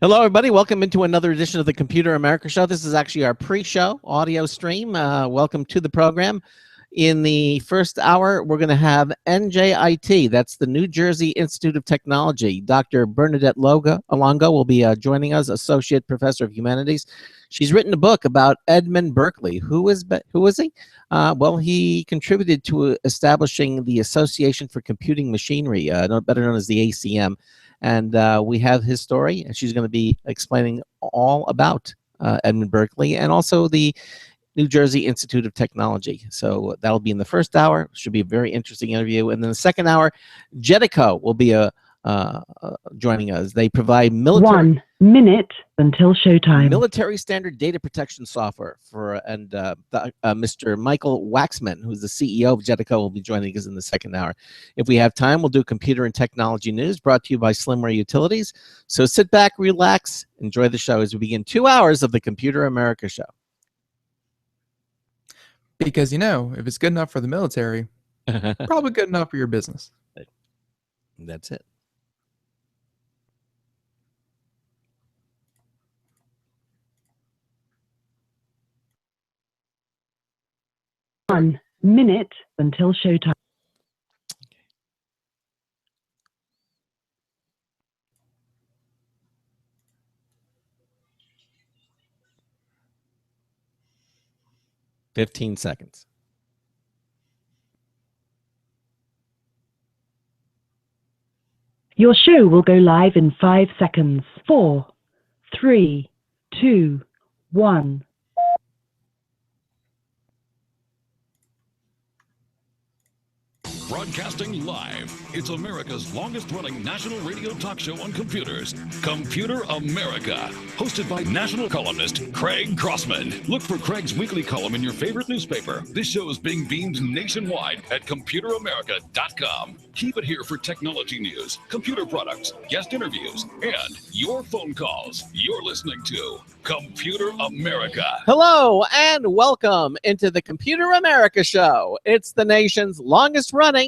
Hello, everybody. Welcome into another edition of the Computer America Show. This is actually our pre-show audio stream. Welcome to the program. In the first hour, we're going to have NJIT. That's the New Jersey Institute of Technology. Dr. Bernadette Longo will be joining us, Associate Professor of Humanities. She's written a book about Edmund Berkeley. Who is he? Well, he contributed to establishing the Association for Computing Machinery, better known as the ACM. And we have his story, and she's going to be explaining all about Edmund Berkeley and also the New Jersey Institute of Technology. So that'll be in the first hour. Should be a very interesting interview. And then the second hour, Jetico will be joining us. They provide military 1 minute until showtime. Military standard data protection software for Mr. Michael Waxman, who's the CEO of Jetico, will be joining us in the second hour. If we have time, we'll do computer and technology news brought to you by Slimware Utilities. So sit back, relax, enjoy the show as we begin 2 hours of the Computer America Show. Because, you know, if it's good enough for the military, probably good enough for your business. That's it. One minute until showtime. 15 seconds. Your show will go live in 5 seconds. 4, 3, 2, 1. Broadcasting live, it's America's longest-running national radio talk show on computers, Computer America, hosted by national columnist Craig Crossman. Look for Craig's weekly column in your favorite newspaper. This show is being beamed nationwide at ComputerAmerica.com. Keep it here for technology news, computer products, guest interviews, and your phone calls. You're listening to Computer America. Hello and welcome into the Computer America Show. It's the nation's longest running,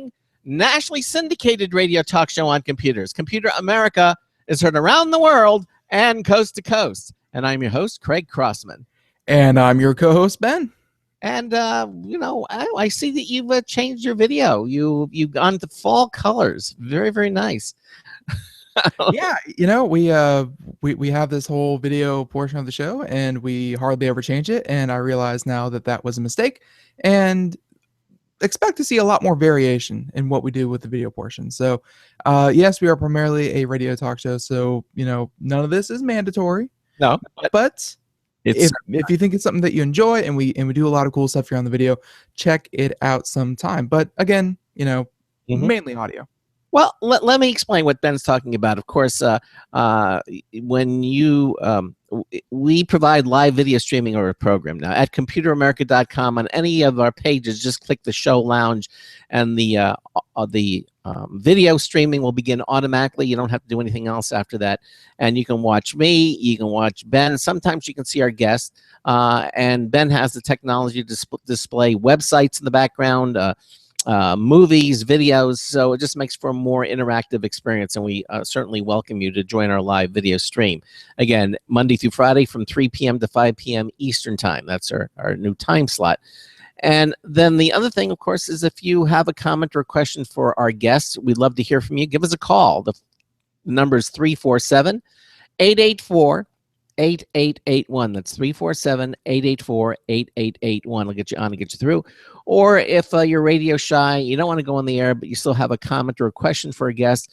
nationally syndicated radio talk show on computers. Computer America is heard around the world and coast to coast. And I'm your host, Craig Crossman. And I'm your co-host, Ben. And, you know, I see that you've changed your video. You've gone to fall colors. Very, very nice. Yeah, you know, we have this whole video portion of the show, and we hardly ever change it. And I realize now that that was a mistake, and expect to see a lot more variation in what we do with the video portion. So, yes, we are primarily a radio talk show, so you know, none of this is mandatory. No, but if you think it's something that you enjoy, and we do a lot of cool stuff here on the video, check it out sometime. But again, you know, mainly audio. Well, let me explain what Ben's talking about. Of course, when we provide live video streaming or a program now at ComputerAmerica.com. On any of our pages, just click the show lounge, and the video streaming will begin automatically. You don't have to do anything else after that, and you can watch me, you can watch Ben. Sometimes you can see our guests, and Ben has the technology to display websites in the background, movies, videos, so it just makes for a more interactive experience, and we certainly welcome you to join our live video stream. Again, Monday through Friday from 3 p.m. to 5 p.m. Eastern Time. That's our new time slot. And then the other thing, of course, is if you have a comment or a question for our guests, we'd love to hear from you. Give us a call. The number is 347-884-8881. That's 347-884-8881. I'll get you on and get you through. Or if you're radio shy, you don't want to go on the air, but you still have a comment or a question for a guest,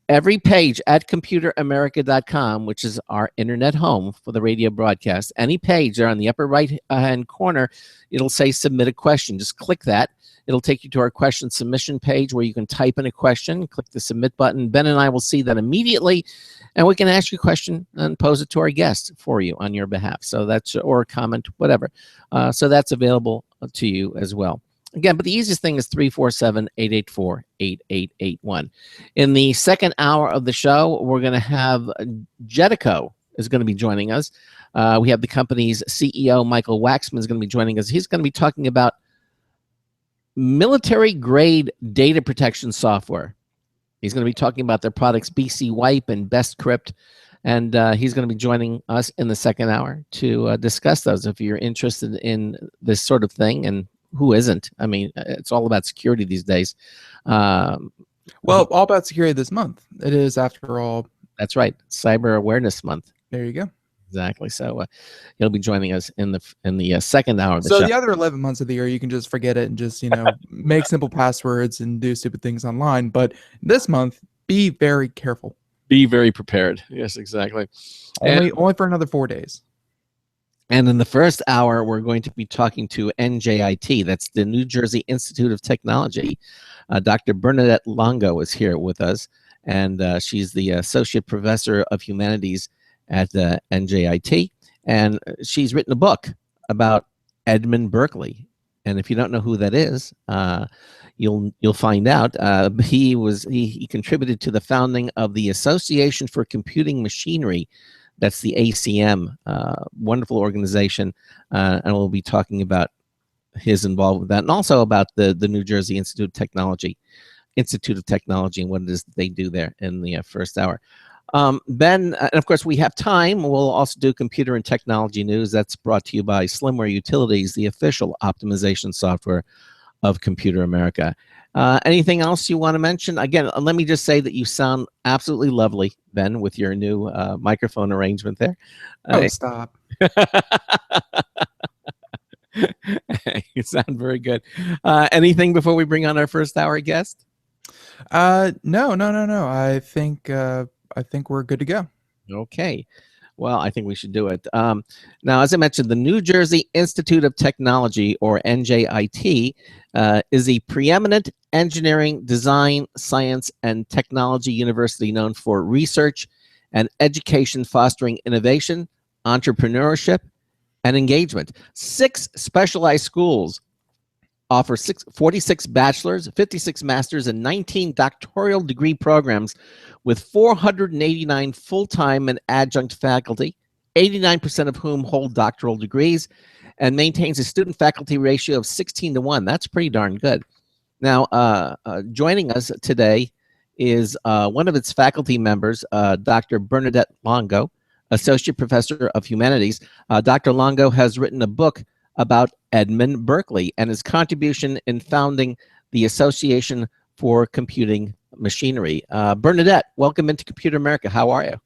every page at ComputerAmerica.com, which is our internet home for the radio broadcast, any page there on the upper right-hand corner, it'll say submit a question. Just click that. It'll take you to our question submission page where you can type in a question, click the submit button. Ben and I will see that immediately, and we can ask you a question and pose it to our guest for you on your behalf. So that's, or a comment, whatever. So that's available to you as well. Again, but the easiest thing is 347-884-8881. In the second hour of the show, we're going to have Jetico is going to be joining us. We have the company's CEO, Michael Waxman, is going to be joining us. He's going to be talking about military-grade data protection software. He's going to be talking about their products BC Wipe and Best Crypt. And he's going to be joining us in the second hour to discuss those. If you're interested in this sort of thing, and who isn't? I mean, it's all about security these days. Well, all about security this month. It is, after all. That's right, Cyber Awareness Month. There you go. Exactly. So he'll be joining us in the second hour of the so show. The other 11 months of the year, you can just forget it and just make simple passwords and do stupid things online. But this month, be very careful. Be very prepared. Yes, exactly. Only for another 4 days. And in the first hour, we're going to be talking to NJIT. That's the New Jersey Institute of Technology. Dr. Bernadette Longo is here with us, and she's the Associate Professor of Humanities at NJIT. And she's written a book about Edmund Berkeley. And if you don't know who that is, you'll find out. He contributed to the founding of the Association for Computing Machinery. That's the ACM, wonderful organization, and we'll be talking about his involvement with that, and also about the New Jersey Institute of Technology, and what it is that they do there in the first hour. Ben, and of course we have time. We'll also do computer and technology news. That's brought to you by Slimware Utilities, the official optimization software of Computer America. Anything else you want to mention? Again, let me just say that you sound absolutely lovely, Ben, with your new microphone arrangement there. Oh, stop. You sound very good. Anything before we bring on our first hour guest? No. I think we're good to go. Okay. Well, I think we should do it. Now, as I mentioned, the New Jersey Institute of Technology, or NJIT, is a preeminent engineering, design, science, and technology university known for research and education fostering innovation, entrepreneurship, and engagement. 6 specialized schools offer 46 bachelor's, 56 master's, and 19 doctoral degree programs with 489 full-time and adjunct faculty, 89% of whom hold doctoral degrees, and maintains a student-faculty ratio of 16:1. That's pretty darn good. Now, joining us today is one of its faculty members, Dr. Bernadette Longo, Associate Professor of Humanities. Dr. Longo has written a book about Edmund Berkeley and his contribution in founding the Association for Computing Machinery. Bernadette, welcome into Computer America. How are you?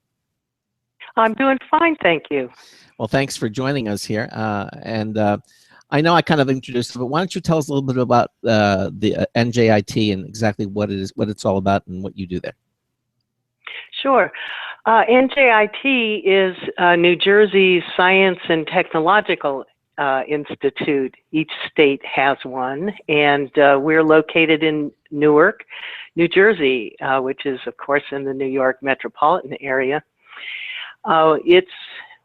I'm doing fine, thank you. Well, thanks for joining us here. And I know I kind of introduced it, but why don't you tell us a little bit about the NJIT and exactly what it is, what it's all about, and what you do there? Sure. NJIT is New Jersey's Science and Technological Institute. Each state has one, and we're located in Newark, New Jersey, which is, of course, in the New York metropolitan area.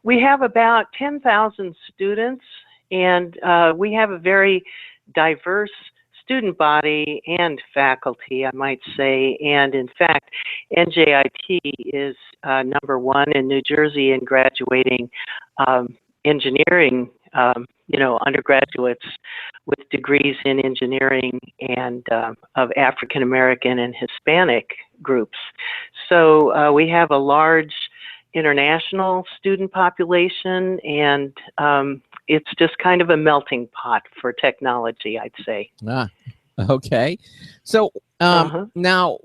We have about 10,000 students, and we have a very diverse student body and faculty, I might say. And in fact, NJIT is #1 in New Jersey in graduating engineering, undergraduates with degrees in engineering and of African American and Hispanic groups. So we have a large international student population, and it's just kind of a melting pot for technology, I'd say. Okay. So now,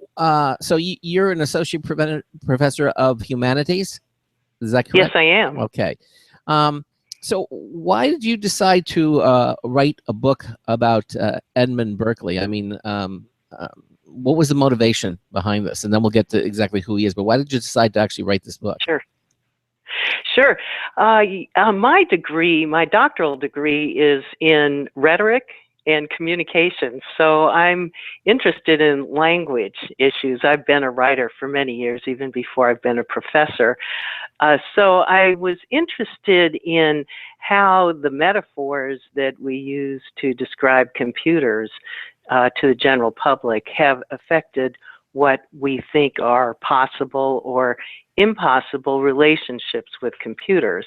so you're an associate professor of humanities, is that correct? Yes, I am. Okay. So why did you decide to write a book about Edmund Berkeley? I mean, what was the motivation behind this? And then we'll get to exactly who he is. But why did you decide to actually write this book? Sure. My doctoral degree is in rhetoric and communications. So I'm interested in language issues. I've been a writer for many years, even before I've been a professor. So I was interested in how the metaphors that we use to describe computers to the general public have affected what we think are possible or impossible relationships with computers.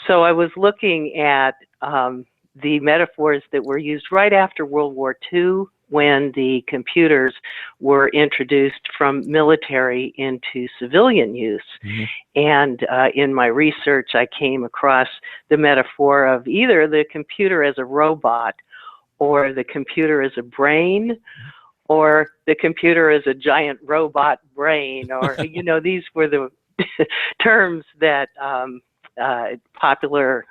So I was looking at the metaphors that were used right after World War II when the computers were introduced from military into civilian use. And in my research, I came across the metaphor of either the computer as a robot, or the computer as a brain, or the computer as a giant robot brain, or, you know, these were the terms that popular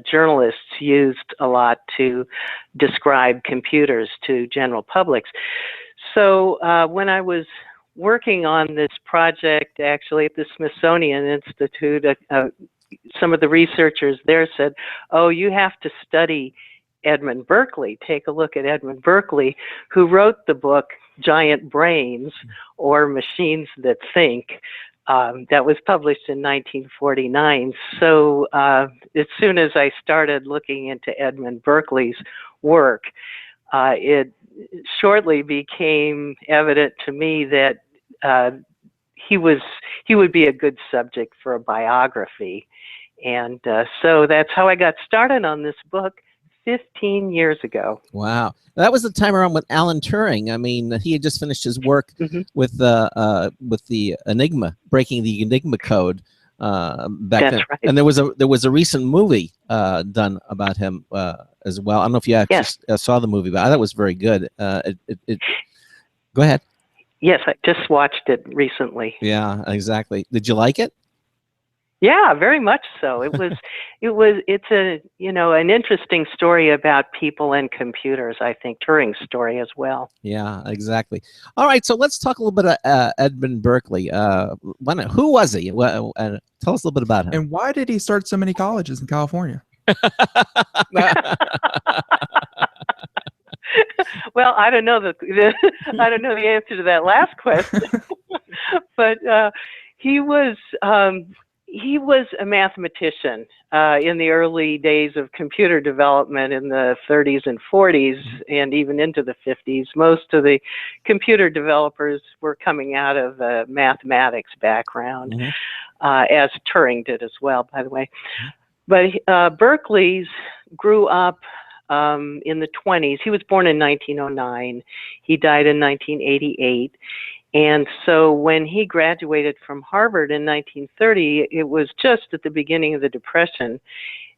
journalists used a lot to describe computers to general publics. So when I was working on this project, actually at the Smithsonian Institute, some of the researchers there said, oh, you have to study Edmund Berkeley. Take a look at Edmund Berkeley, who wrote the book Giant Brains, or Machines That Think. That was published in 1949. So as soon as I started looking into Edmund Berkeley's work, it shortly became evident to me that he would be a good subject for a biography. And so that's how I got started on this book 15 years ago. Wow. That was the time around with Alan Turing. I mean, he had just finished his work with the Enigma, breaking the Enigma code back then. Right. And there was a recent movie done about him as well. I don't know if you actually saw the movie, but I thought it was very good. Go ahead. Yes, I just watched it recently. Yeah, exactly. Did you like it? Yeah, very much so. It's a, you know, an interesting story about people and computers, I think, Turing's story as well. Yeah, exactly. All right, so let's talk a little bit about Edmund Berkeley. Who was he? Tell us a little bit about him. And why did he start so many colleges in California? Well, I don't know I don't know the answer to that last question, but he was a mathematician in the early days of computer development in the 30s and 40s, and even into the 50s. Most of the computer developers were coming out of a mathematics background, as Turing did as well, by the way. But Berkeley grew up in the 20s. He was born in 1909. He died in 1988. And so when he graduated from Harvard in 1930, it was just at the beginning of the Depression.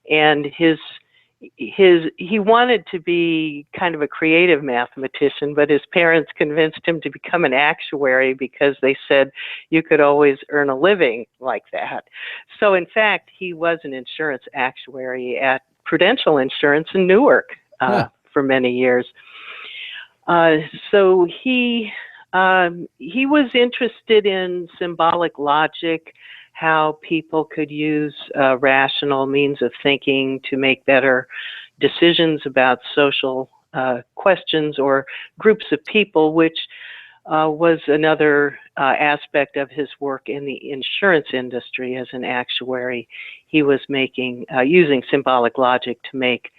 And he wanted to be kind of a creative mathematician, but his parents convinced him to become an actuary because they said you could always earn a living like that. So in fact, he was an insurance actuary at Prudential Insurance in Newark for many years. So he was interested in symbolic logic, how people could use rational means of thinking to make better decisions about social questions or groups of people, which was another aspect of his work in the insurance industry as an actuary. He was using symbolic logic to make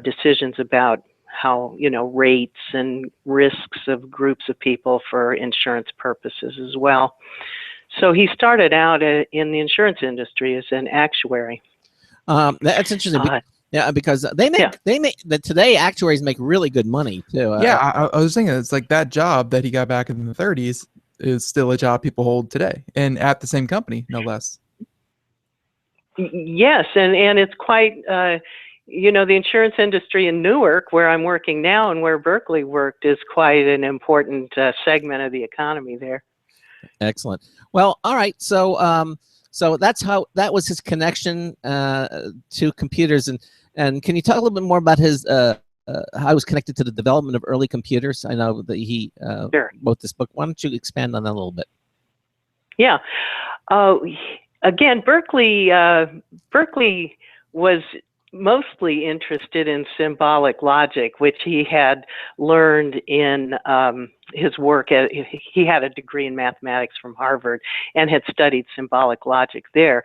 decisions about how, you know, rates and risks of groups of people for insurance purposes as well. So he started out in the insurance industry as an actuary. That's interesting. Yeah, because today actuaries make really good money too. I was thinking it's like that job that he got back in the 30s is still a job people hold today, and at the same company, no less. Yes, and it's quite. You know, the insurance industry in Newark, where I'm working now and where Berkeley worked, is quite an important segment of the economy there. Excellent. Well, all right. So, so that was his connection to computers, and can you talk a little bit more about his how he was connected to the development of early computers? I know that he wrote this book. Why don't you expand on that a little bit? Yeah. Again, Berkeley was mostly interested in symbolic logic, which he had learned in his work. He had a degree in mathematics from Harvard and had studied symbolic logic there.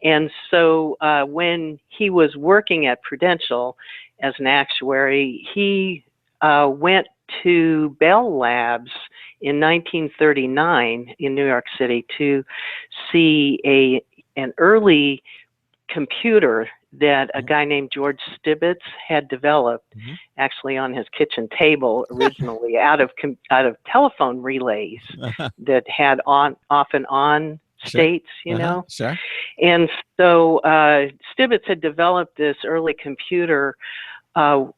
And so when he was working at Prudential as an actuary, he went to Bell Labs in 1939 in New York City to see an early computer that a guy named George Stibitz had developed, actually on his kitchen table originally, out of telephone relays that had off and on states, you know. Sure. And so Stibitz had developed this early computer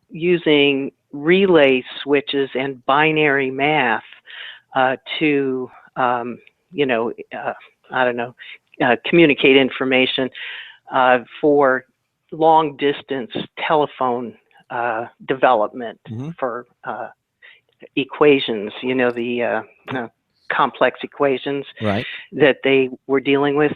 using relay switches and binary math to, you know, I don't know, communicate information for long distance telephone development for equations, you know, the complex equations that they were dealing with.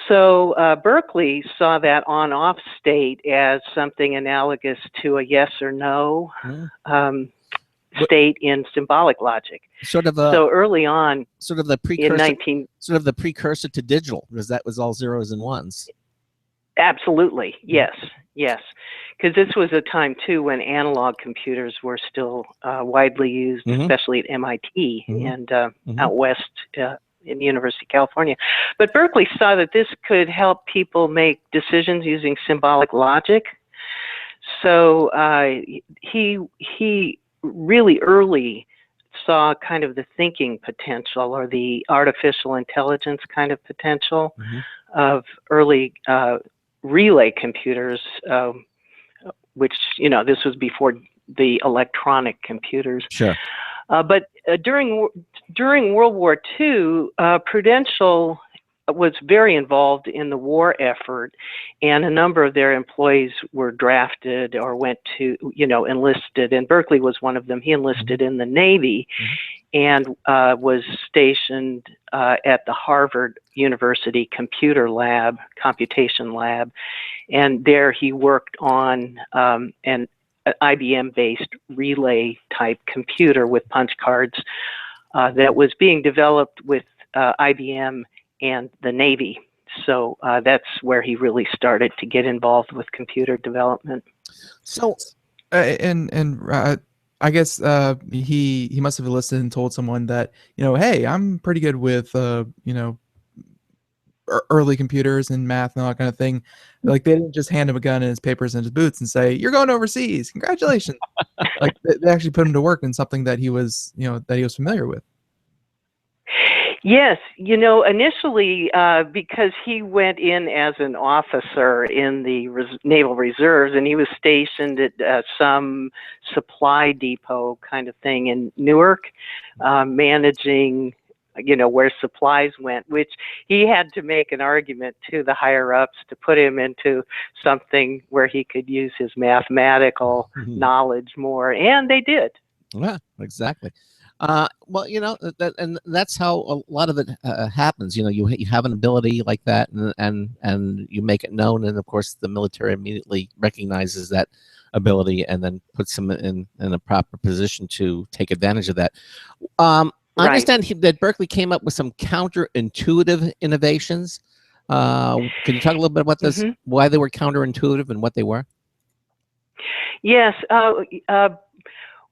So Berkeley saw that on-off state as something analogous to a yes or no state in symbolic logic. Sort of so early on, sort of the precursor to digital, because that was all zeros and ones. Absolutely, yes, yes. Because this was a time too when analog computers were still widely used, especially at MIT and out west in the University of California. But Berkeley saw that this could help people make decisions using symbolic logic. So he really early saw kind of the thinking potential, or the artificial intelligence kind of potential of early relay computers, which, you know, this was before the electronic computers. Sure. But during World War II, Prudential was very involved in the war effort, and a number of their employees were drafted or went to, you know, enlisted, and Berkeley was one of them. He enlisted in the Navy and was stationed at the Harvard University Computer Lab, Computation Lab, and there he worked on an IBM-based relay-type computer with punch cards that was being developed with IBM and the Navy. So that's where he really started to get involved with computer development. So, I guess he must have listened and told someone that, you know, hey, I'm pretty good with you know, early computers and math and all that kind of thing. Like, they didn't just hand him a gun and his papers and his boots and say, "You're going overseas, congratulations." Like, they actually put him to work in something that he was, you know, that he was familiar with. Yes, you know, initially, because he went in as an officer in the Naval Reserves, and he was stationed at some supply depot kind of thing in Newark, managing, you know, where supplies went, which he had to make an argument to the higher ups to put him into something where he could use his mathematical knowledge more, and they did. Yeah, exactly. Well, you know, and that's how a lot of it happens. You know, you have an ability like that, and you make it known, and of course, the military immediately recognizes that ability and then puts them in a proper position to take advantage of that. I understand that Berkeley came up with some counterintuitive innovations. Can you talk a little bit about this? Why they were counterintuitive and what they were? Yes.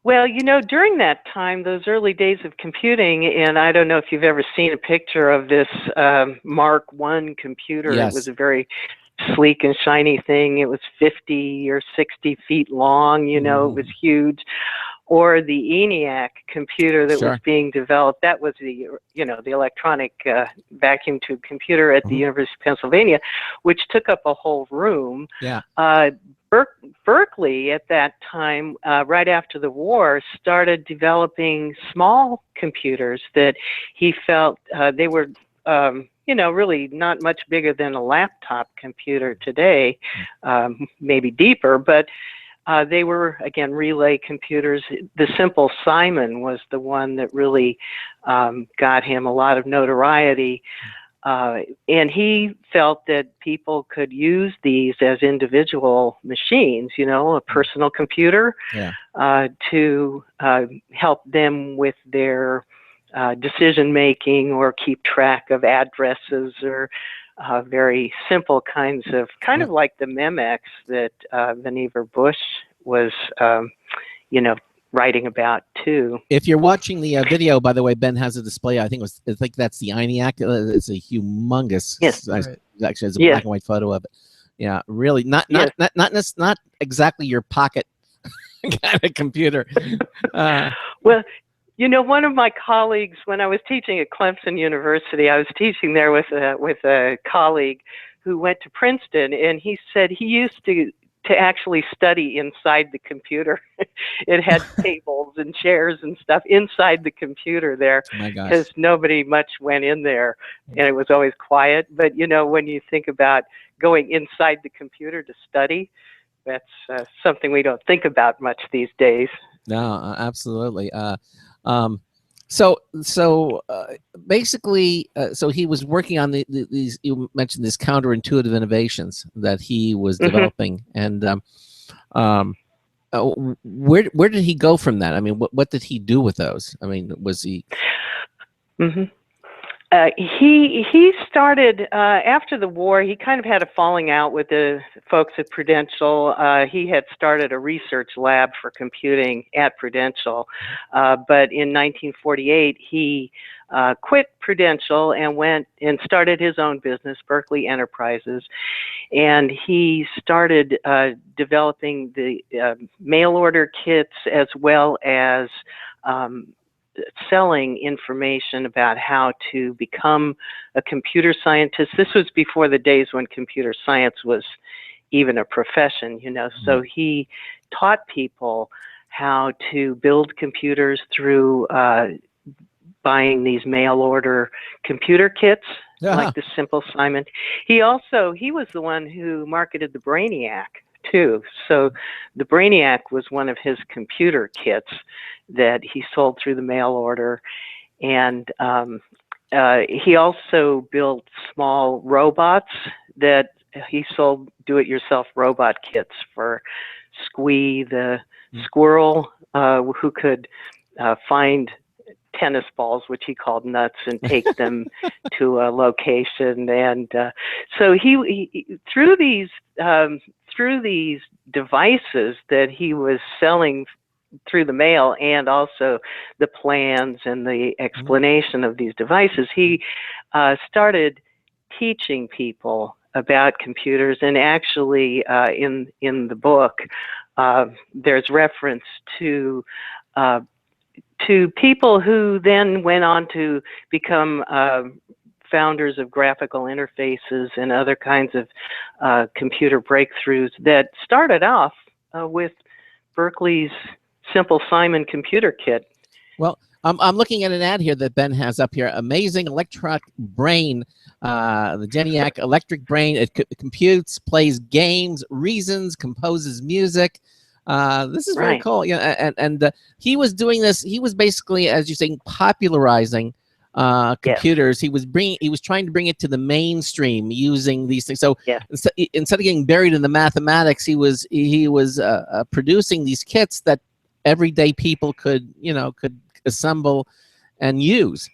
Well, you know, during that time, those early days of computing, and I don't know if you've ever seen a picture of this Mark I computer. Yes. It was a very sleek and shiny thing. It was 50 or 60 feet long, you know, it was huge. Or the ENIAC computer that was being developed. That was the, you know, the electronic vacuum tube computer at the University of Pennsylvania, which took up a whole room. Yeah. Berkeley at that time, right after the war, started developing small computers that he felt they were, you know, really not much bigger than a laptop computer today, maybe deeper, but they were, again, relay computers. The Simple Simon was the one that really got him a lot of notoriety. And he felt that people could use these as individual machines, you know, a personal computer, to help them with their decision making or keep track of addresses, or very simple kinds of, kind of like the Memex that Vannevar Bush was, you know, writing about too. If you're watching the video, by the way, Ben has a display. I think that's the ENIAC. It's a humongous. Yes. Right. Actually, there's a Yes. black and white photo of it. Yeah, really, not Yes. not exactly your pocket kind of computer. Well, you know, one of my colleagues, when I was teaching at Clemson University, I was teaching there with a colleague who went to Princeton, and he said he used to actually study inside the computer. It had tables and chairs and stuff inside the computer there, Oh my gosh. because nobody much went in there, and it was always quiet. But you know, when you think about going inside the computer to study, that's something we don't think about much these days. No, absolutely. So basically, so he was working on these. You mentioned these counterintuitive innovations that he was developing, and where did he go from that? I mean, what did he do with those? I mean, was he? He started after the war. He kind of had a falling out with the folks at Prudential. He had started a research lab for computing at Prudential, but in 1948 he quit Prudential and went and started his own business, Berkeley Enterprises, and he started developing the mail order kits as well as selling information about how to become a computer scientist. This was before the days when computer science was even a profession, you know. So he taught people how to build computers through buying these mail order computer kits, like the Simple Simon. He was the one who marketed the Brainiac too. So the Brainiac was one of his computer kits that he sold through the mail order. And he also built small robots that he sold do-it-yourself robot kits for Squee, the squirrel, who could find tennis balls, which he called nuts, and take them to a location. And so he through these devices that he was selling through the mail, and also the plans and the explanation of these devices, he started teaching people about computers. And actually, in the book, there's reference to people who then went on to become founders of graphical interfaces and other kinds of computer breakthroughs that started off with Berkeley's Simple Simon computer kit. Well, I'm looking at an ad here that Ben has up here. Amazing electronic brain, the ENIAC electric brain. It computes, plays games, reasons, composes music. This is very cool. Yeah, and he was doing this. He was basically, as you're saying, popularizing computers. He was trying to bring it to the mainstream using these things. So instead of getting buried in the mathematics, he was producing these kits that everyday people could assemble and use.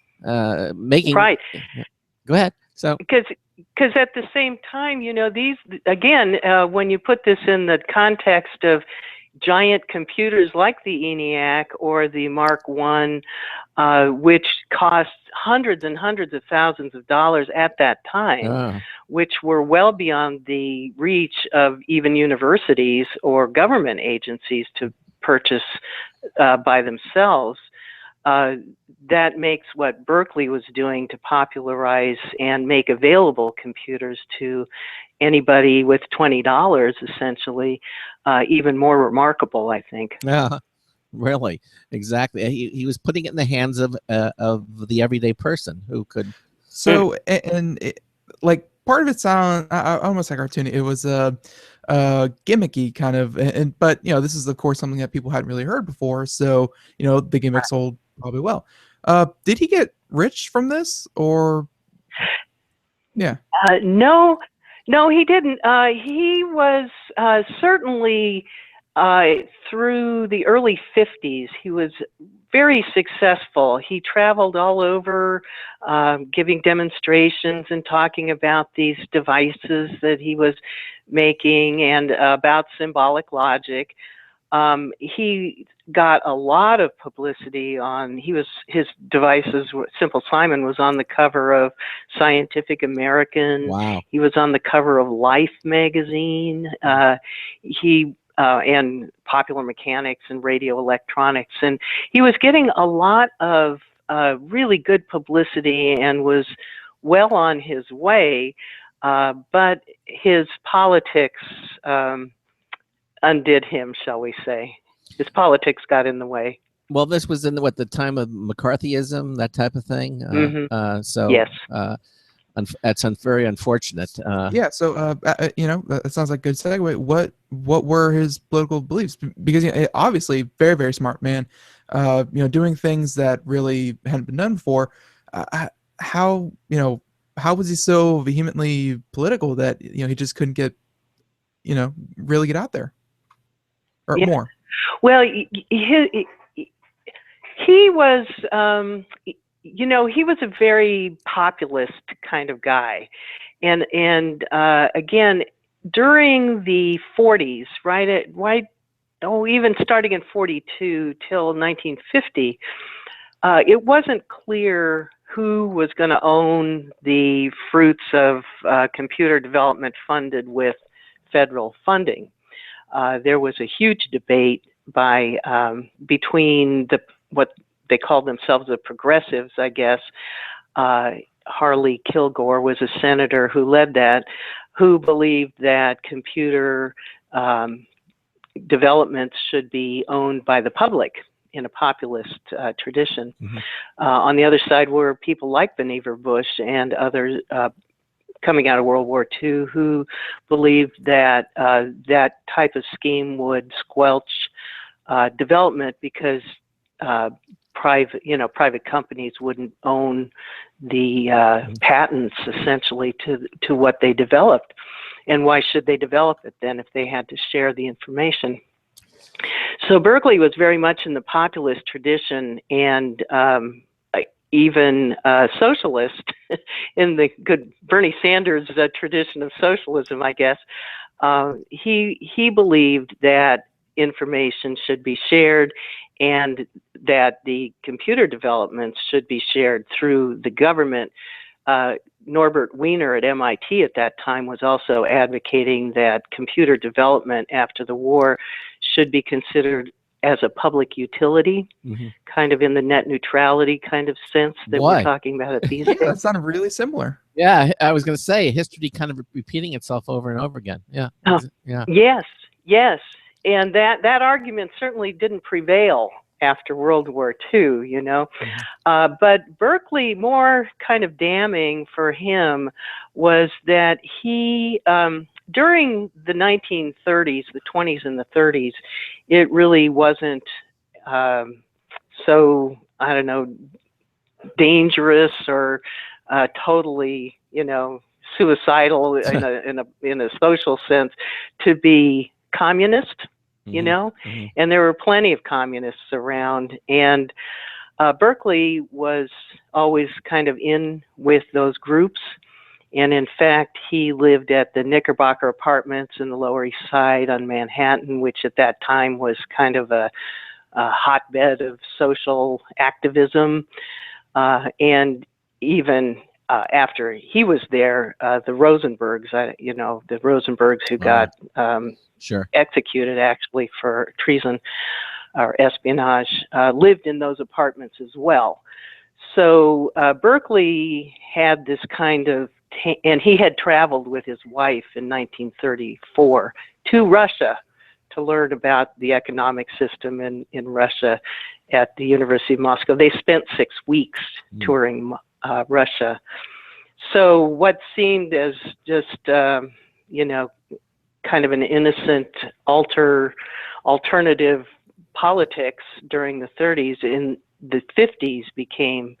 Making right. Go ahead. So because at the same time, you know, these again, when you put this in the context of giant computers like the ENIAC or the Mark I, which cost hundreds and hundreds of thousands of dollars at that time, which were well beyond the reach of even universities or government agencies to purchase by themselves. That makes what Berkeley was doing to popularize and make available computers to anybody with $20, essentially, even more remarkable, I think. Yeah, really, exactly. He was putting it in the hands of the everyday person who could. So and like part of it sound almost like cartoony. It was gimmicky kind of, but you know, this is of course something that people hadn't really heard before. So you know, the gimmick sold probably well. Did he get rich from this, or? Yeah. No, he didn't. He was certainly through the early 50s. He was very successful. He traveled all over, giving demonstrations and talking about these devices that he was making and about symbolic logic. He got a lot of publicity on, his devices, Simple Simon was on the cover of Scientific American. Wow. He was on the cover of Life magazine. And Popular Mechanics and Radio Electronics. And he was getting a lot of really good publicity and was well on his way, but his politics undid him, shall we say. His politics got in the way. Well, this was in the time of McCarthyism, that type of thing. So yes, that's very unfortunate. Yeah. So it sounds like a good segue. What were his political beliefs? Because obviously, very, very smart man. Doing things that really hadn't been done before. How was he so vehemently political that he just couldn't really get out there or more? Well, he was, he was a very populist kind of guy. And again, during the 40s, even starting in 42 till 1950, it wasn't clear who was going to own the fruits of computer development funded with federal funding. There was a huge debate between what they called themselves the progressives, I guess. Harley Kilgore was a senator who led that, who believed that computer development should be owned by the public in a populist tradition. Mm-hmm. On the other side were people like Vannevar Bush and others coming out of World War II who believed that that type of scheme would squelch development because private companies wouldn't own the patents essentially to what they developed. And why should they develop it then if they had to share the information? So Berkeley was very much in the populist tradition and even socialist in the good Bernie Sanders tradition of socialism, I guess. He believed that information should be shared and that the computer developments should be shared through the government. Norbert Wiener at MIT at that time was also advocating that computer development after the war should be considered as a public utility, mm-hmm. kind of in the net neutrality kind of sense that we're talking about it these days. That sounded really similar. Yeah, I was going to say history kind of repeating itself over and over again. Yeah. Yeah. Yes. And that argument certainly didn't prevail after World War II, Mm-hmm. But Berkeley, more kind of damning for him was that he, during the 1930s, the 20s and the 30s, it really wasn't so, I don't know, dangerous or totally, suicidal in a social sense to be communist. Mm-hmm. And there were plenty of communists around, and Berkeley was always kind of in with those groups. And in fact, he lived at the Knickerbocker Apartments in the Lower East Side on Manhattan, which at that time was kind of a hotbed of social activism. And even after he was there, the Rosenbergs, the Rosenbergs who got executed actually for treason or espionage, lived in those apartments as well. So Berkeley had this kind of, and he had traveled with his wife in 1934 to Russia to learn about the economic system in Russia at the University of Moscow. They spent 6 weeks touring Russia. So what seemed as just, kind of an innocent alternative politics during the 30s, in the 50s became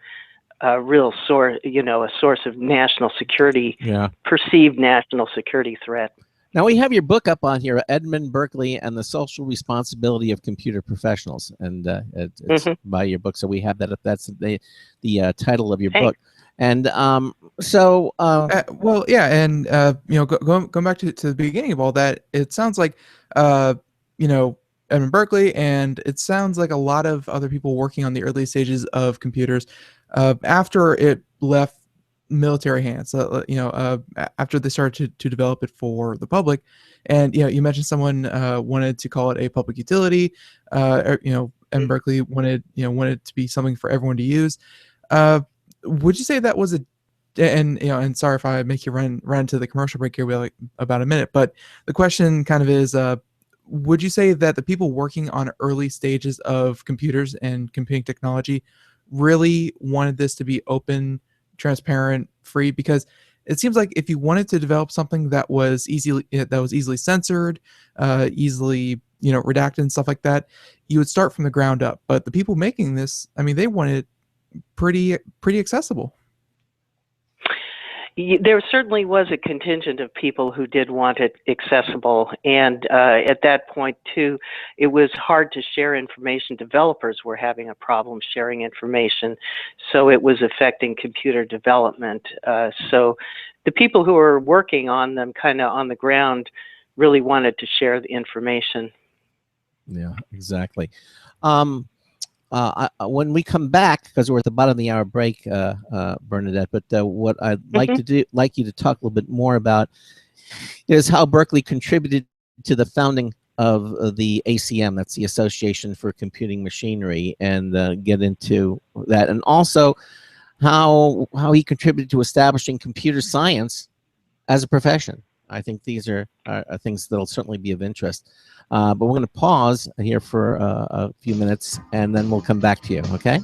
a real source, a source of national security, perceived national security threat. Now we have your book up on here, Edmund Berkeley and the Social Responsibility of Computer Professionals, and it's by your book. So we have that. That's the title of your book. And going back to the beginning of all that, it sounds like Edmund Berkeley, and it sounds like a lot of other people working on the early stages of computers after it left military hands. After they started to develop it for the public, and you mentioned someone wanted to call it a public utility. Edmund Berkeley wanted to be something for everyone to use. Would you say that was and sorry if I make you run to the commercial break here, like about a minute, but the question kind of is, would you say that the people working on early stages of computers and computing technology really wanted this to be open, transparent, free? Because it seems like if you wanted to develop something that was easily censored, easily redacted and stuff like that, you would start from the ground up. But the people making this, I mean, they wanted it pretty accessible. There certainly was a contingent of people who did want it accessible, and at that point too, it was hard to share information. Developers were having a problem sharing information, so it was affecting computer development. So the people who were working on them kind of on the ground really wanted to share the information. Yeah, exactly. When we come back, because we're at the bottom of the hour break, Bernadette, but what I'd like you to talk a little bit more about is how Berkeley contributed to the founding of the ACM, that's the Association for Computing Machinery, and get into that, and also how he contributed to establishing computer science as a profession. I think these are things that'll certainly be of interest. But we're going to pause here for a few minutes, and then we'll come back to you, okay?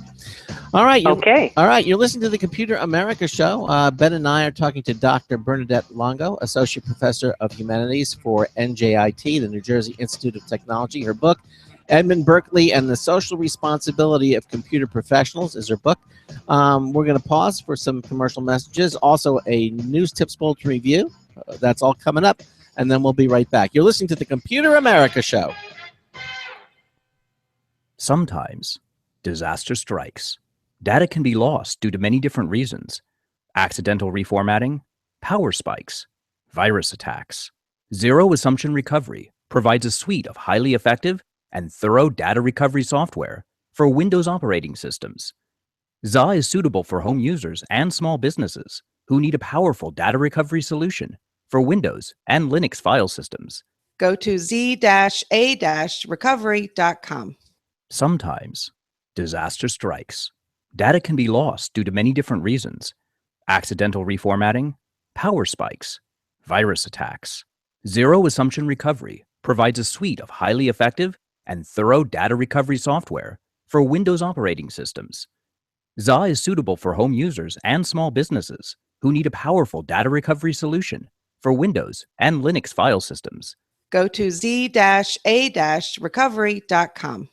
All right. Okay. All right. You're listening to the Computer America Show. Ben and I are talking to Dr. Bernadette Longo, Associate Professor of Humanities for NJIT, the New Jersey Institute of Technology. Her book, Edmund Berkeley and the Social Responsibility of Computer Professionals, is her book. We're going to pause for some commercial messages. Also, a news tips bulletin review. That's all coming up. And then we'll be right back. You're listening to the Computer America Show. Sometimes disaster strikes. Data can be lost due to many different reasons. Accidental reformatting, power spikes, virus attacks. Zero Assumption Recovery provides a suite of highly effective and thorough data recovery software for Windows operating systems. ZA is suitable for home users and small businesses who need a powerful data recovery solution for Windows and Linux file systems. Go to z-a-recovery.com. Sometimes disaster strikes. Data can be lost due to many different reasons. Accidental reformatting, power spikes, virus attacks. Zero Assumption Recovery provides a suite of highly effective and thorough data recovery software for Windows operating systems. ZA is suitable for home users and small businesses who need a powerful data recovery solution for Windows and Linux file systems. Go to z-a-recovery.com.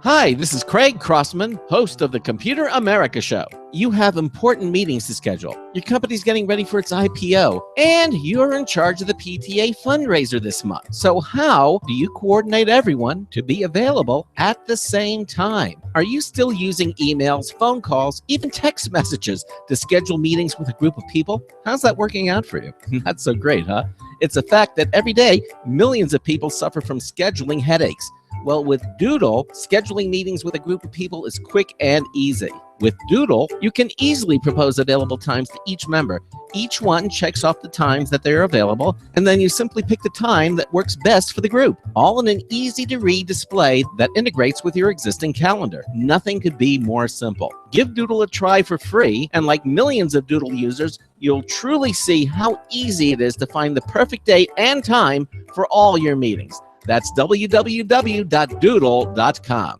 Hi, this is Craig Crossman, host of the Computer America Show. You have important meetings to schedule. Your company's getting ready for its IPO, and you're in charge of the PTA fundraiser this month. So how do you coordinate everyone to be available at the same time? Are you still using emails, phone calls, even text messages to schedule meetings with a group of people? How's that working out for you? Not so great, huh? It's a fact that every day, millions of people suffer from scheduling headaches. Well, with Doodle, scheduling meetings with a group of people is quick and easy. With Doodle, you can easily propose available times to each member. Each one checks off the times that they're available, and then you simply pick the time that works best for the group, all in an easy-to-read display that integrates with your existing calendar. Nothing could be more simple. Give Doodle a try for free, and like millions of Doodle users, you'll truly see how easy it is to find the perfect date and time for all your meetings. That's www.doodle.com.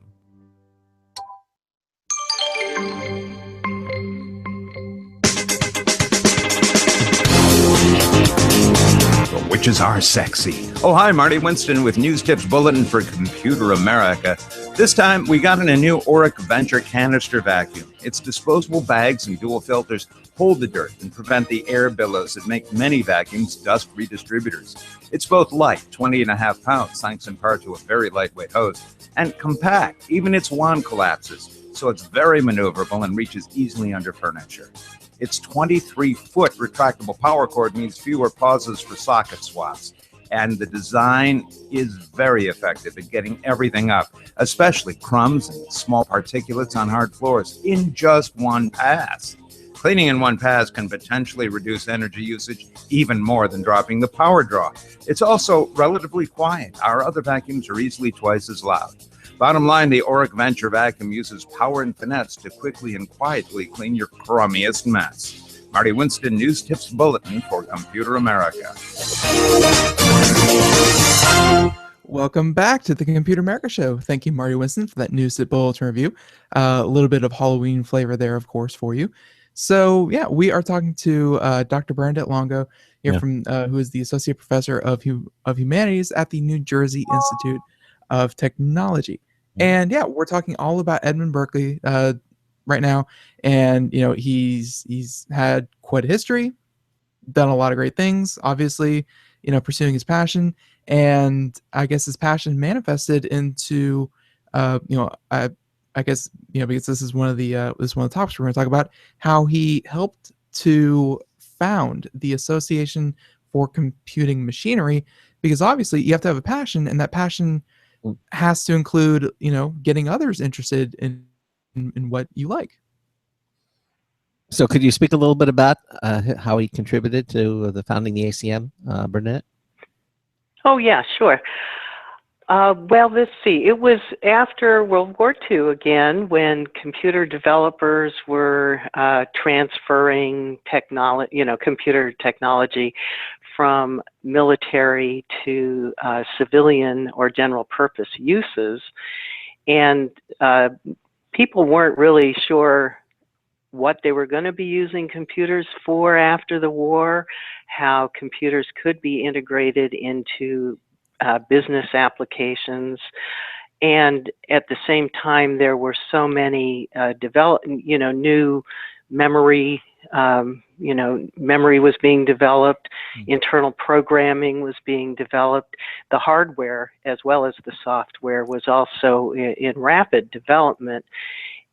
The witches are sexy. Oh, hi, Marty Winston with News Tips Bulletin for Computer America. This time, we got in a new Oric Venture canister vacuum. Its disposable bags and dual filters hold the dirt and prevent the air billows that make many vacuums dust redistributors. It's both light, 20.5 pounds, thanks in part to a very lightweight hose, and compact. Even its wand collapses, so it's very maneuverable and reaches easily under furniture. Its 23-foot retractable power cord means fewer pauses for socket swaps. and the design is very effective at getting everything up, especially crumbs and small particulates on hard floors, in just one pass. Cleaning in one pass can potentially reduce energy usage even more than dropping the power draw. It's also relatively quiet. Our other vacuums are easily twice as loud. Bottom line, the Auric Venture vacuum uses power and finesse to quickly and quietly clean your crummiest mess. Marty Winston, News Tips Bulletin for Computer America. Welcome back to the Computer America Show. Thank you, Marty Winston, for that News Tip Bulletin review. A little bit of Halloween flavor there, of course, for you. So, yeah, we are talking to Dr. Bernadette Longo here from who is the Associate Professor of Humanities at the New Jersey Institute of Technology. And, yeah, we're talking all about Edmund Berkeley right now. And, you know, he's had quite a history, done a lot of great things, obviously, you know, pursuing his passion. And I guess his passion manifested into, you know, I guess, you know, because this is one of the topics we're going to talk about, how he helped to found the Association for Computing Machinery, because obviously you have to have a passion, and that passion has to include, you know, getting others interested in what you like. So could you speak a little bit about how he contributed to the founding the ACM, Bernadette? Oh, yeah, sure. Well, let's see. It was after World War II again, when computer developers were transferring computer technology from military to civilian or general purpose uses, and people weren't really sure what they were going to be using computers for after the war, how computers could be integrated into business applications. And at the same time, there were so many new memory, memory was being developed, internal programming was being developed. The hardware as well as the software was also in rapid development.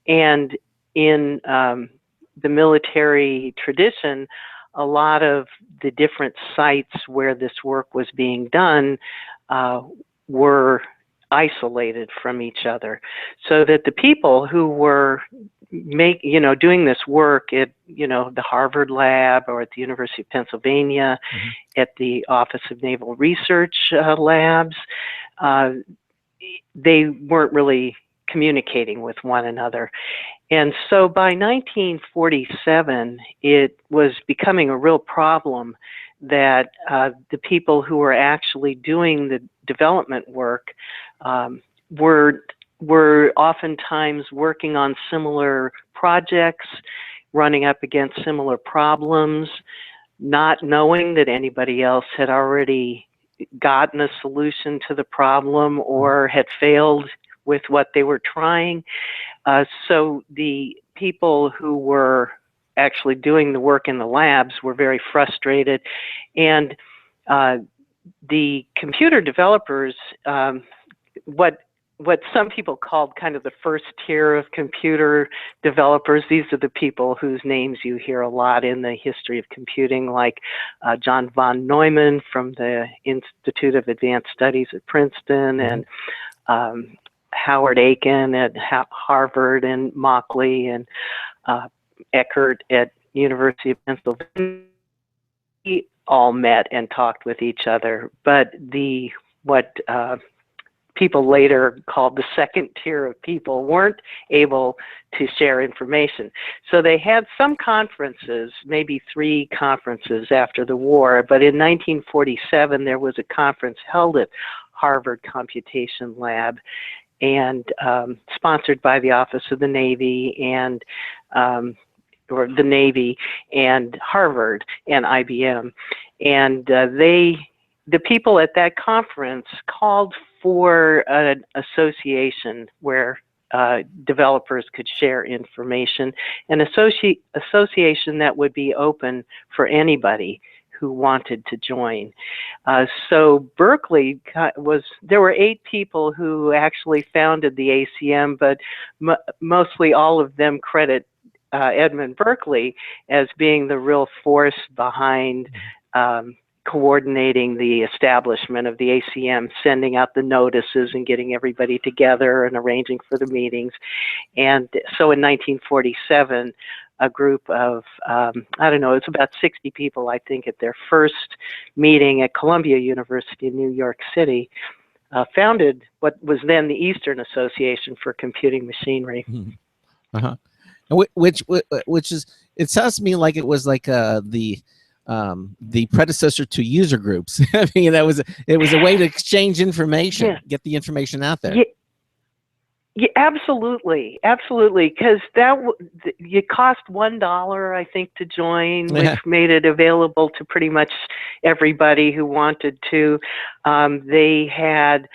And in the military tradition, a lot of the different sites where this work was being done were isolated from each other, so that the people who were doing this work at the Harvard lab or at the University of Pennsylvania, at the Office of Naval Research labs, they weren't really communicating with one another. And so by 1947, it was becoming a real problem that the people who were actually doing the development work were oftentimes working on similar projects, running up against similar problems, not knowing that anybody else had already gotten a solution to the problem or had failed with what they were trying. So the people who were actually doing the work in the labs were very frustrated, and the computer developers, what some people called kind of the first tier of computer developers, these are the people whose names you hear a lot in the history of computing, like John von Neumann from the Institute of Advanced Studies at Princeton, and Howard Aiken at Harvard, and Mockley and Eckert at University of Pennsylvania. We all met and talked with each other, but what people later called the second tier of people weren't able to share information. So they had some conferences, maybe 3 conferences after the war, but in 1947 there was a conference held at Harvard Computation Lab, and sponsored by the Office of the Navy and or the Navy and Harvard and IBM, and the people at that conference called for an association where developers could share information, an association that would be open for anybody who wanted to join. So Berkeley there were 8 people who actually founded the ACM, but mostly all of them credit Edmund Berkeley as being the real force behind coordinating the establishment of the ACM, sending out the notices and getting everybody together and arranging for the meetings. And so in 1947, a group of, I don't know, it's about 60 people, I think, at their first meeting at Columbia University in New York City, founded what was then the Eastern Association for Computing Machinery. Uh-huh. Which is, it sounds to me like it was like the predecessor to user groups. I mean, it was a way to exchange information, get the information out there. Yeah, absolutely, because it cost $1, I think, to join, which made it available to pretty much everybody who wanted to. They had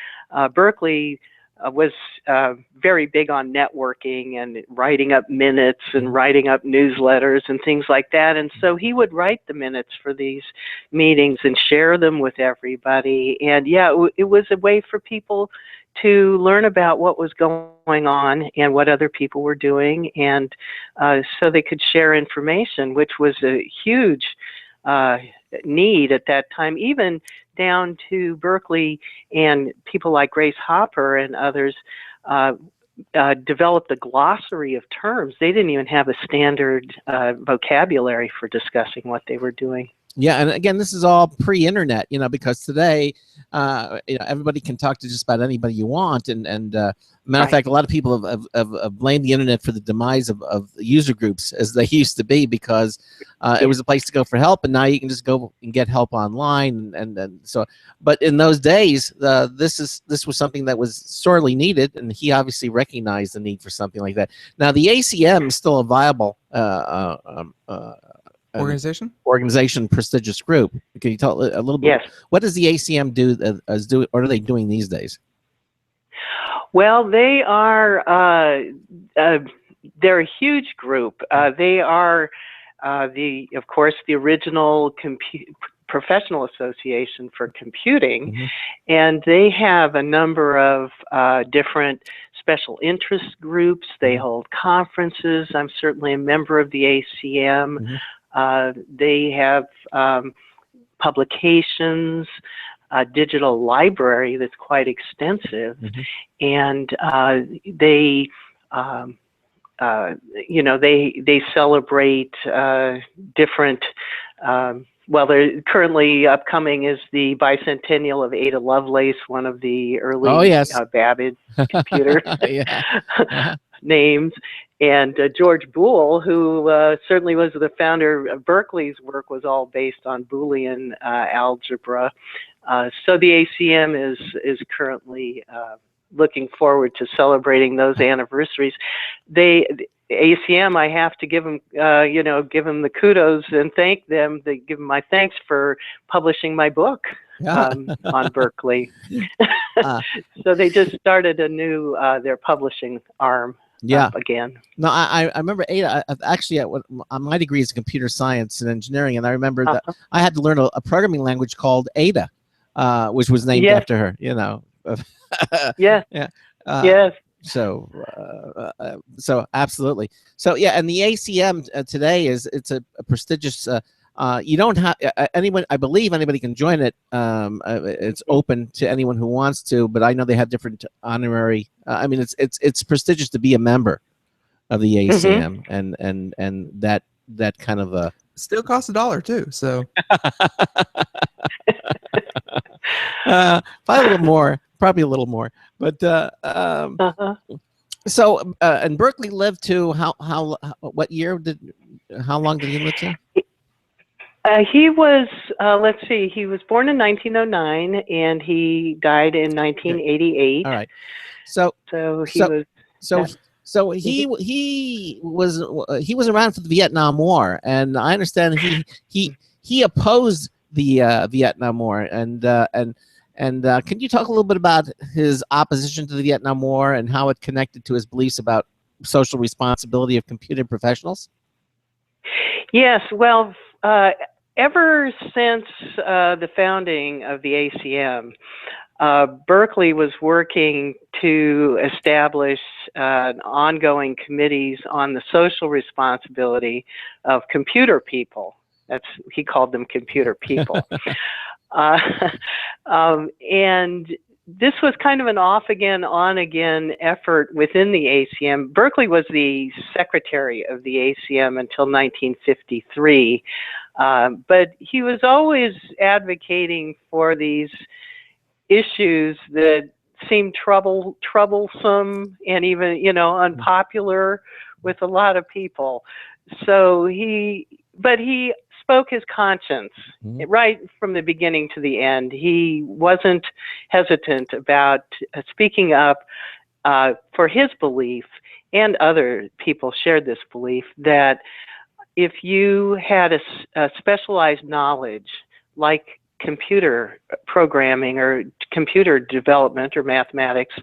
Berkeley was very big on networking and writing up minutes and writing up newsletters and things like that. And so he would write the minutes for these meetings and share them with everybody. And yeah, it was a way for people to learn about what was going on and what other people were doing, and so they could share information, which was a huge need at that time, even down to Berkeley, and people like Grace Hopper and others developed a glossary of terms. They didn't even have a standard vocabulary for discussing what they were doing. Yeah, and again, this is all pre-internet, because today, everybody can talk to just about anybody you want, and matter of fact, a lot of people have blamed the internet for the demise of user groups as they used to be, because it was a place to go for help, and now you can just go and get help online, and so. But in those days, this was something that was sorely needed, and he obviously recognized the need for something like that. Now, the ACM is still a viable organization, prestigious group. Can you tell a little bit? Yes. What does the ACM do? What are they doing these days? Well, they are they're a huge group. They are of course, the original professional association for computing, and they have a number of different special interest groups. They hold conferences. I'm certainly a member of the ACM. They have publications, a digital library that's quite extensive, and they they celebrate different. Well, they're currently upcoming is the bicentennial of Ada Lovelace, one of the early Babbage computer names. And George Boole, who certainly was the founder of Berkeley's work, was all based on Boolean algebra. So the ACM is currently looking forward to celebrating those anniversaries. The ACM, I have to give them, give them the kudos and thank them. They give them my thanks for publishing my book on Berkeley. So they just started a new their publishing arm. Again. No, I remember Ada. Actually, my degree is computer science and engineering, and I remember that I had to learn a programming language called Ada, which was named after her. Yes. So absolutely. So yeah, and the ACM today it's a prestigious. You don't have anyone. I believe anybody can join it. It's open to anyone who wants to, but I know they have different honorary. I mean, it's prestigious to be a member of the ACM, and that kind of a still costs $1 too. So probably a little more, but so and Berkeley lived to what year how long did he live to? He was, let's see, he was born in 1909 and he died in 1988. All right. So he was around for the Vietnam War, and I understand he opposed the Vietnam War, and can you talk a little bit about his opposition to the Vietnam War and how it connected to his beliefs about social responsibility of computer professionals? Yes, well, ever since the founding of the ACM, Berkeley was working to establish ongoing committees on the social responsibility of computer people. He called them computer people. And this was kind of an off-again, on-again effort within the ACM. Berkeley was the secretary of the ACM until 1953, but he was always advocating for these issues that seemed troublesome and even, unpopular with a lot of people. So he spoke his conscience right from the beginning to the end. He wasn't hesitant about speaking up for his belief, and other people shared this belief, that if you had a specialized knowledge like computer programming or computer development or mathematics,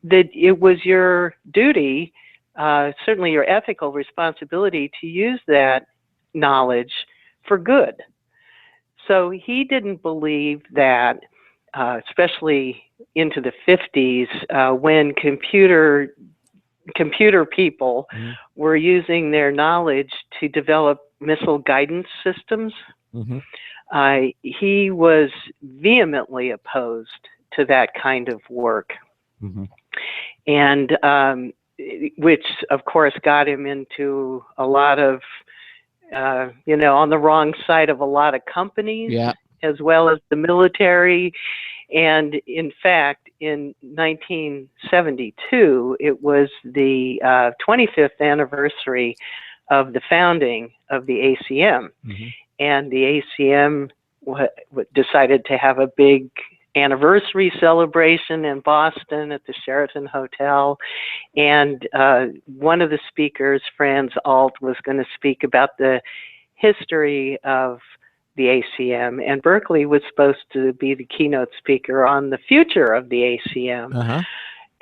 that it was your duty, certainly your ethical responsibility, to use that knowledge for good. So he didn't believe that, especially into the 50s, when computer people were using their knowledge to develop missile guidance systems, he was vehemently opposed to that kind of work. And which, of course, got him into a lot of on the wrong side of a lot of companies, as well as the military. And in fact, in 1972, it was the 25th anniversary of the founding of the ACM. And the ACM decided to have a big anniversary celebration in Boston at the Sheraton Hotel, and one of the speakers, Franz Alt, was going to speak about the history of the ACM, and Berkeley was supposed to be the keynote speaker on the future of the ACM.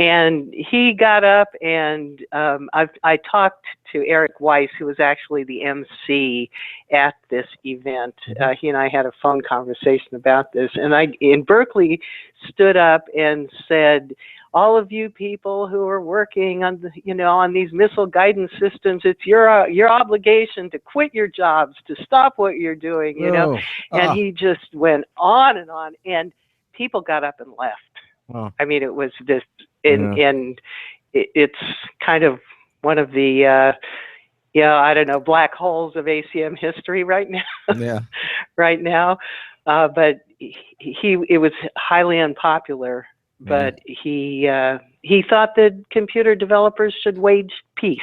And he got up, and I talked to Eric Weiss, who was actually the MC at this event. He and I had a phone conversation about this, and Berkeley stood up and said, "All of you people who are working on on these missile guidance systems, it's your obligation to quit your jobs, to stop what you're doing." And he just went on, and people got up and left. I mean, it was this. And it's kind of one of the, I don't know, black holes of ACM history right now. Right now. But it was highly unpopular. But he thought that computer developers should wage peace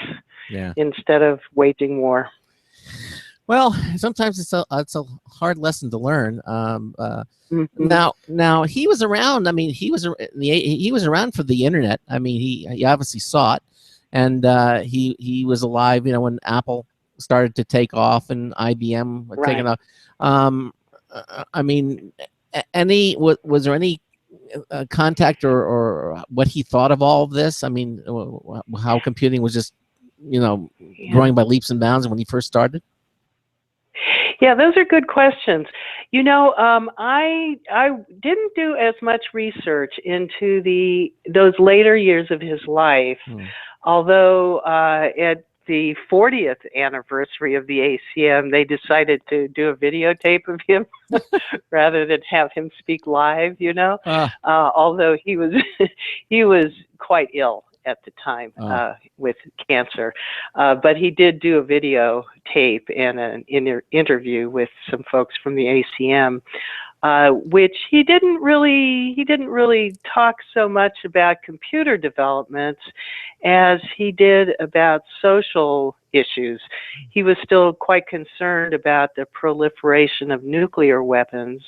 instead of waging war. Well, sometimes it's a hard lesson to learn. Now he was around. I mean, he was around for the internet. I mean, he obviously saw it, and he was alive. When Apple started to take off and IBM were taking off. I mean, was there any contact or what he thought of all of this? I mean, how computing was just growing by leaps and bounds when he first started. Yeah, those are good questions. I didn't do as much research into those later years of his life, although at the 40th anniversary of the ACM, they decided to do a videotape of him rather than have him speak live. Although he was quite ill at the time with cancer. But he did do a video tape and an interview with some folks from the ACM, which he didn't really talk so much about computer developments as he did about social issues. He was still quite concerned about the proliferation of nuclear weapons,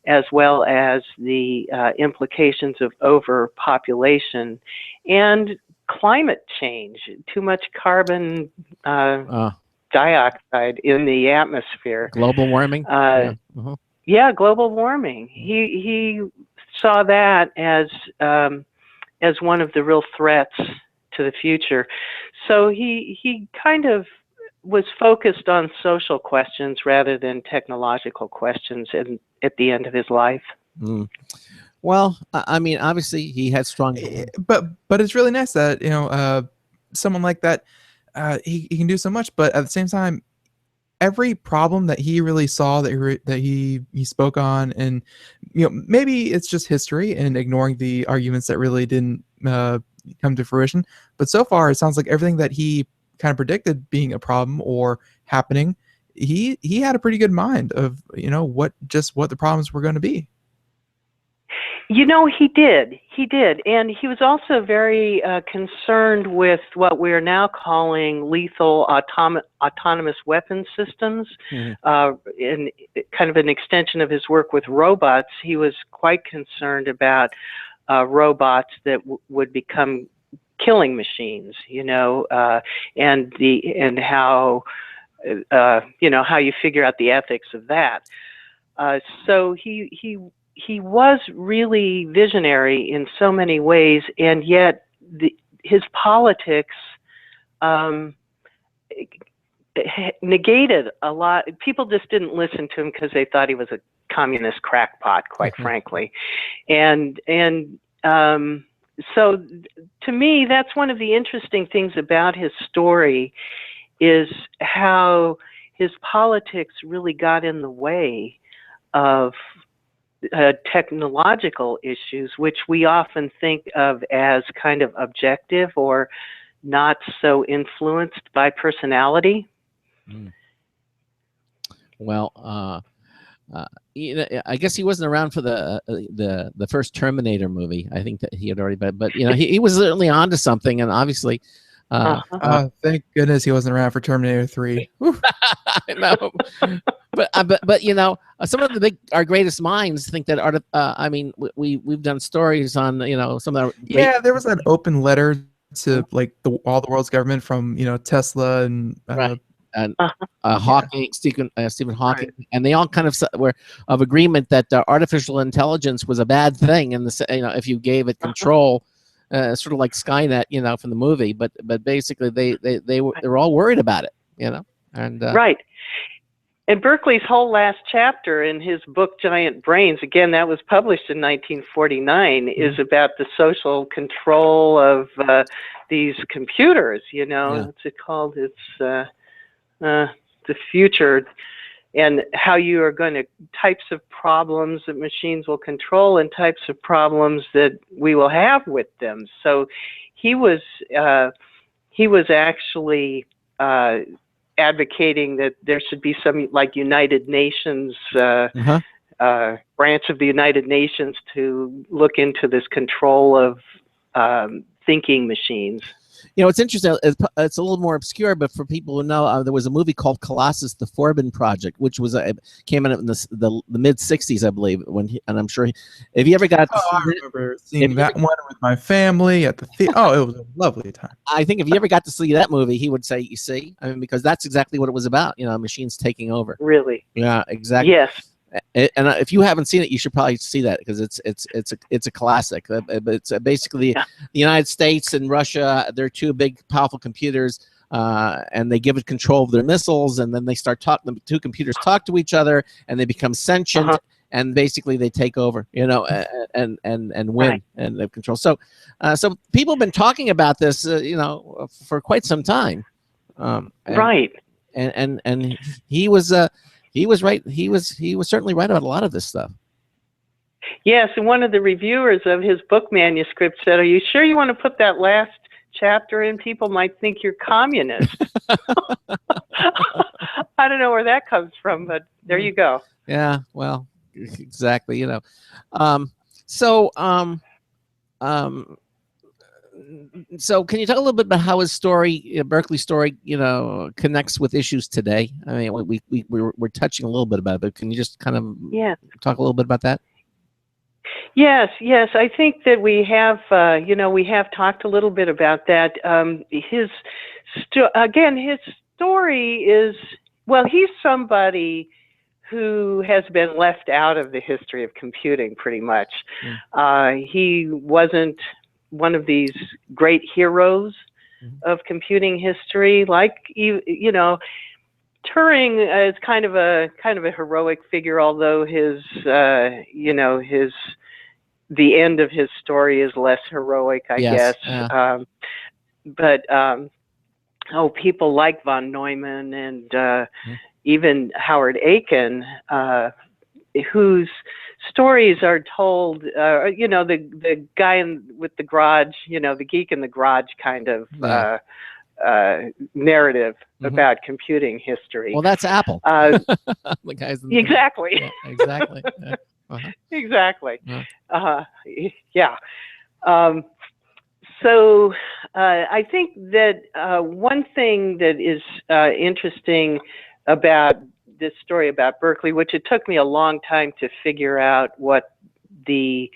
as well as the implications of overpopulation and climate change, too much carbon dioxide in the atmosphere. Global warming? Yeah, global warming. He saw that as one of the real threats to the future. So he kind of was focused on social questions rather than technological questions at the end of his life. Well, I mean, obviously he had strong, but it's really nice that someone like that he can do so much, but at the same time every problem that he really saw that he spoke on, and maybe it's just history and ignoring the arguments that really didn't come to fruition. But so far, it sounds like everything that he kind of predicted being a problem or happening, he had a pretty good mind of what the problems were going to be. He did, and he was also very concerned with what we're now calling lethal autonomous weapon systems. In kind of an extension of his work with robots, he was quite concerned about robots that would become killing machines, and how how you figure out the ethics of that. So he was really visionary in so many ways, and yet his politics negated a lot. People just didn't listen to him because they thought he was a communist crackpot, quite frankly. And so to me, that's one of the interesting things about his story, is how his politics really got in the way of technological issues, which we often think of as kind of objective or not so influenced by personality. Well, I guess he wasn't around for the first Terminator movie. I think that he had already been, but he was certainly onto something, and obviously. Thank goodness he wasn't around for Terminator 3. I know. But some of our greatest minds think that we've done stories on some of the there was an open letter to like all the world's government from Tesla and Hawking, Stephen Hawking, and they all kind of were of agreement that artificial intelligence was a bad thing, and if you gave it control. Sort of like Skynet, from the movie, but basically they were all worried about it, and right. And Berkeley's whole last chapter in his book Giant Brains, again that was published in 1949, is about the social control of these computers. What's it called? It's the future. And how you are going to, types of problems that machines will control and types of problems that we will have with them. So he was actually advocating that there should be some like United Nations branch of the United Nations to look into this control of thinking machines. It's interesting. It's a little more obscure, but for people who know, there was a movie called Colossus: The Forbin Project, which was came out in the mid '60s, I believe. And I'm sure, if you ever got, I remember seeing that one with my family at the theater. Oh, it was a lovely time. I think if you ever got to see that movie, he would say, "You see," because that's exactly what it was about. Machines taking over. Really? Yeah, exactly. Yes. And if you haven't seen it, you should probably see that because it's a classic. But it's basically the United States and Russia. They're two big, powerful computers, and they give it control of their missiles, and then they start talking. The two computers talk to each other, and they become sentient, and basically they take over. And win and they have control. So people have been talking about this, for quite some time. Right. And he was. He was right. He was certainly right about a lot of this stuff. Yes, and one of the reviewers of his book manuscript said, "Are you sure you want to put that last chapter in? People might think you're communist." I don't know where that comes from, but there you go. Yeah, well, exactly. So can you talk a little bit about how his story, Berkeley's story, connects with issues today? I mean, we're touching a little bit about it, but can you just kind of talk a little bit about that? Yes. I think that we have, we have talked a little bit about that. His story is, well, he's somebody who has been left out of the history of computing pretty much. He wasn't one of these great heroes of computing history, like Turing is kind of a heroic figure, although his the end of his story is less heroic, I guess. But people like von Neumann and even Howard Aiken, whose stories are told, the guy with the garage, the geek in the garage kind of narrative about computing history. Well, that's Apple. The guys in the exactly. Yeah, exactly. Exactly. Uh-huh. Yeah. So I think that one thing that is interesting about this story about Berkeley, which it took me a long time to figure out what the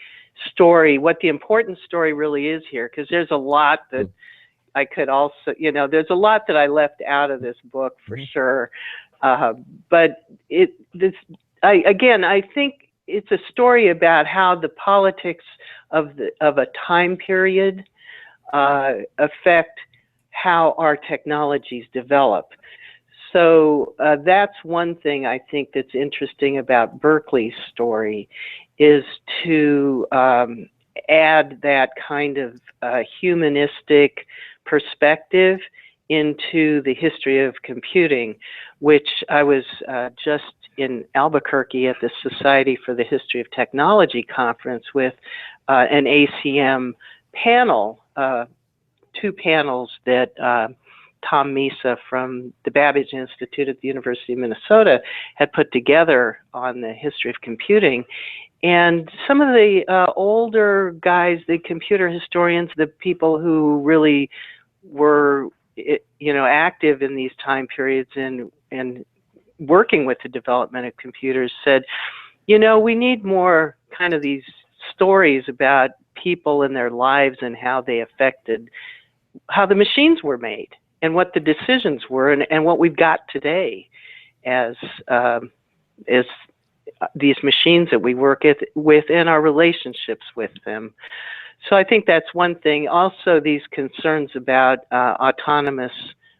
important story really is here, because there's a lot that I could also, there's a lot that I left out of this book for sure. But I think it's a story about how the politics of a time period affect how our technologies develop. So that's one thing I think that's interesting about Berkeley's story, is to add that kind of humanistic perspective into the history of computing, which I was just in Albuquerque at the Society for the History of Technology conference with an ACM panel, two panels that Tom Misa from the Babbage Institute at the University of Minnesota had put together on the history of computing. And some of the older guys, the computer historians, the people who really were, active in these time periods and working with the development of computers, said, we need more kind of these stories about people and their lives and how they affected how the machines were made and what the decisions were, and what we've got today as these machines that we work with and our relationships with them. So I think that's one thing. Also, these concerns about autonomous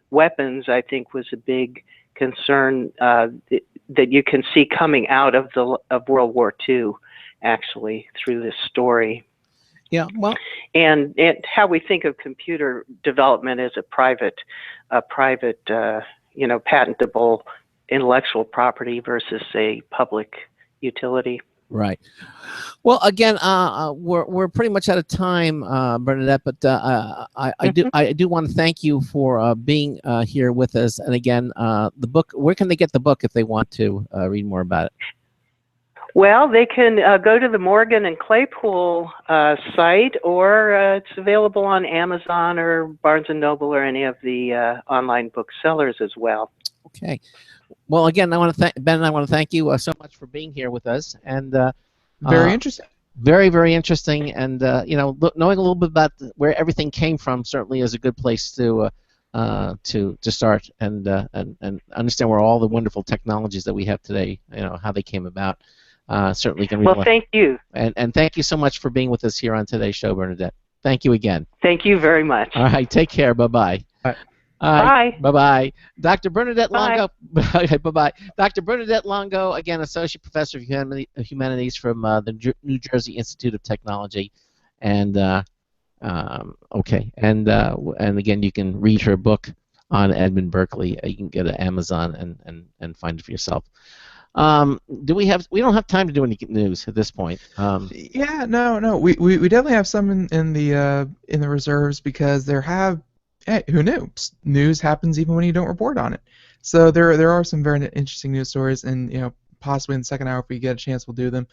weapons, I think, was a big concern that you can see coming out of World War II, actually, through this story. Yeah, well, and how we think of computer development as a private, patentable intellectual property versus a public utility. Right. Well, again, we're pretty much out of time, Bernadette. But I do want to thank you for being here with us. And again, the book. Where can they get the book if they want to read more about it? Well, they can go to the Morgan and Claypool site, or it's available on Amazon or Barnes and Noble or any of the online booksellers as well. Okay. Well, again, I want to thank Ben. I want to thank you so much for being here with us, and very interesting. Very, very interesting, and knowing a little bit about where everything came from certainly is a good place to start and understand where all the wonderful technologies that we have today, how they came about. Certainly can. Well, thank you, and thank you so much for being with us here on today's show, Bernadette. Thank you again. Thank you very much. All right, take care. Bye-bye. Bye. Bye-bye. Dr. Bernadette Longo. Bye-bye. Dr. Bernadette Longo, again, Associate Professor of Humanities from the New Jersey Institute of Technology. And, okay. And again, you can read her book on Edmund Berkeley. You can go to Amazon and find it for yourself. We don't have time to do any news at this point. Yeah, no. We definitely have some in the reserves, because hey, who knew? News happens even when you don't report on it. So there are some very interesting news stories, and possibly in the second hour if we get a chance we'll do them.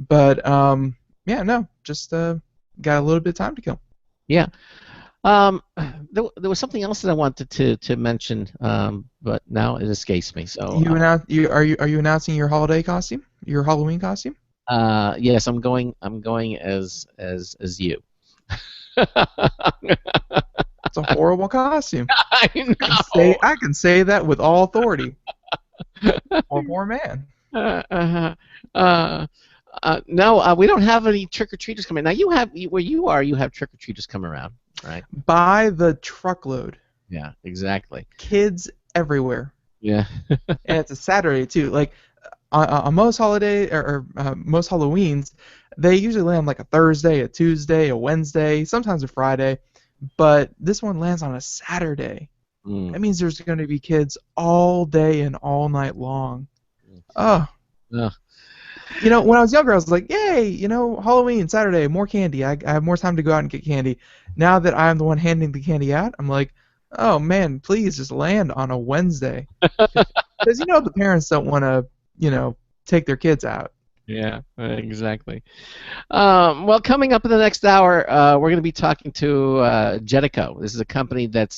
But just got a little bit of time to kill. Yeah. There was something else that I wanted to mention, but now it escapes me. So are you announcing your holiday costume, your Halloween costume? Yes, I'm going as you. It's a horrible costume. I know. I can say that with all authority. Poor man. No, we don't have any trick-or-treaters coming. Now where you have trick-or-treaters come around, right? By the truckload. Yeah, exactly. Kids everywhere. Yeah. And it's a Saturday too. Like on most holiday or most Halloweens, they usually land like a Thursday, a Tuesday, a Wednesday, sometimes a Friday. But this one lands on a Saturday. Mm. That means there's going to be kids all day and all night long. Oh. Ugh. You know, when I was younger, I was like, yay, you know, Halloween, Saturday, more candy. I have more time to go out and get candy. Now that I'm the one handing the candy out, I'm like, oh, man, please just land on a Wednesday. Because, you know, the parents don't want to, you know, take their kids out. Yeah, exactly. Well, coming up in the next hour, we're going to be talking to Jetico. This is a company that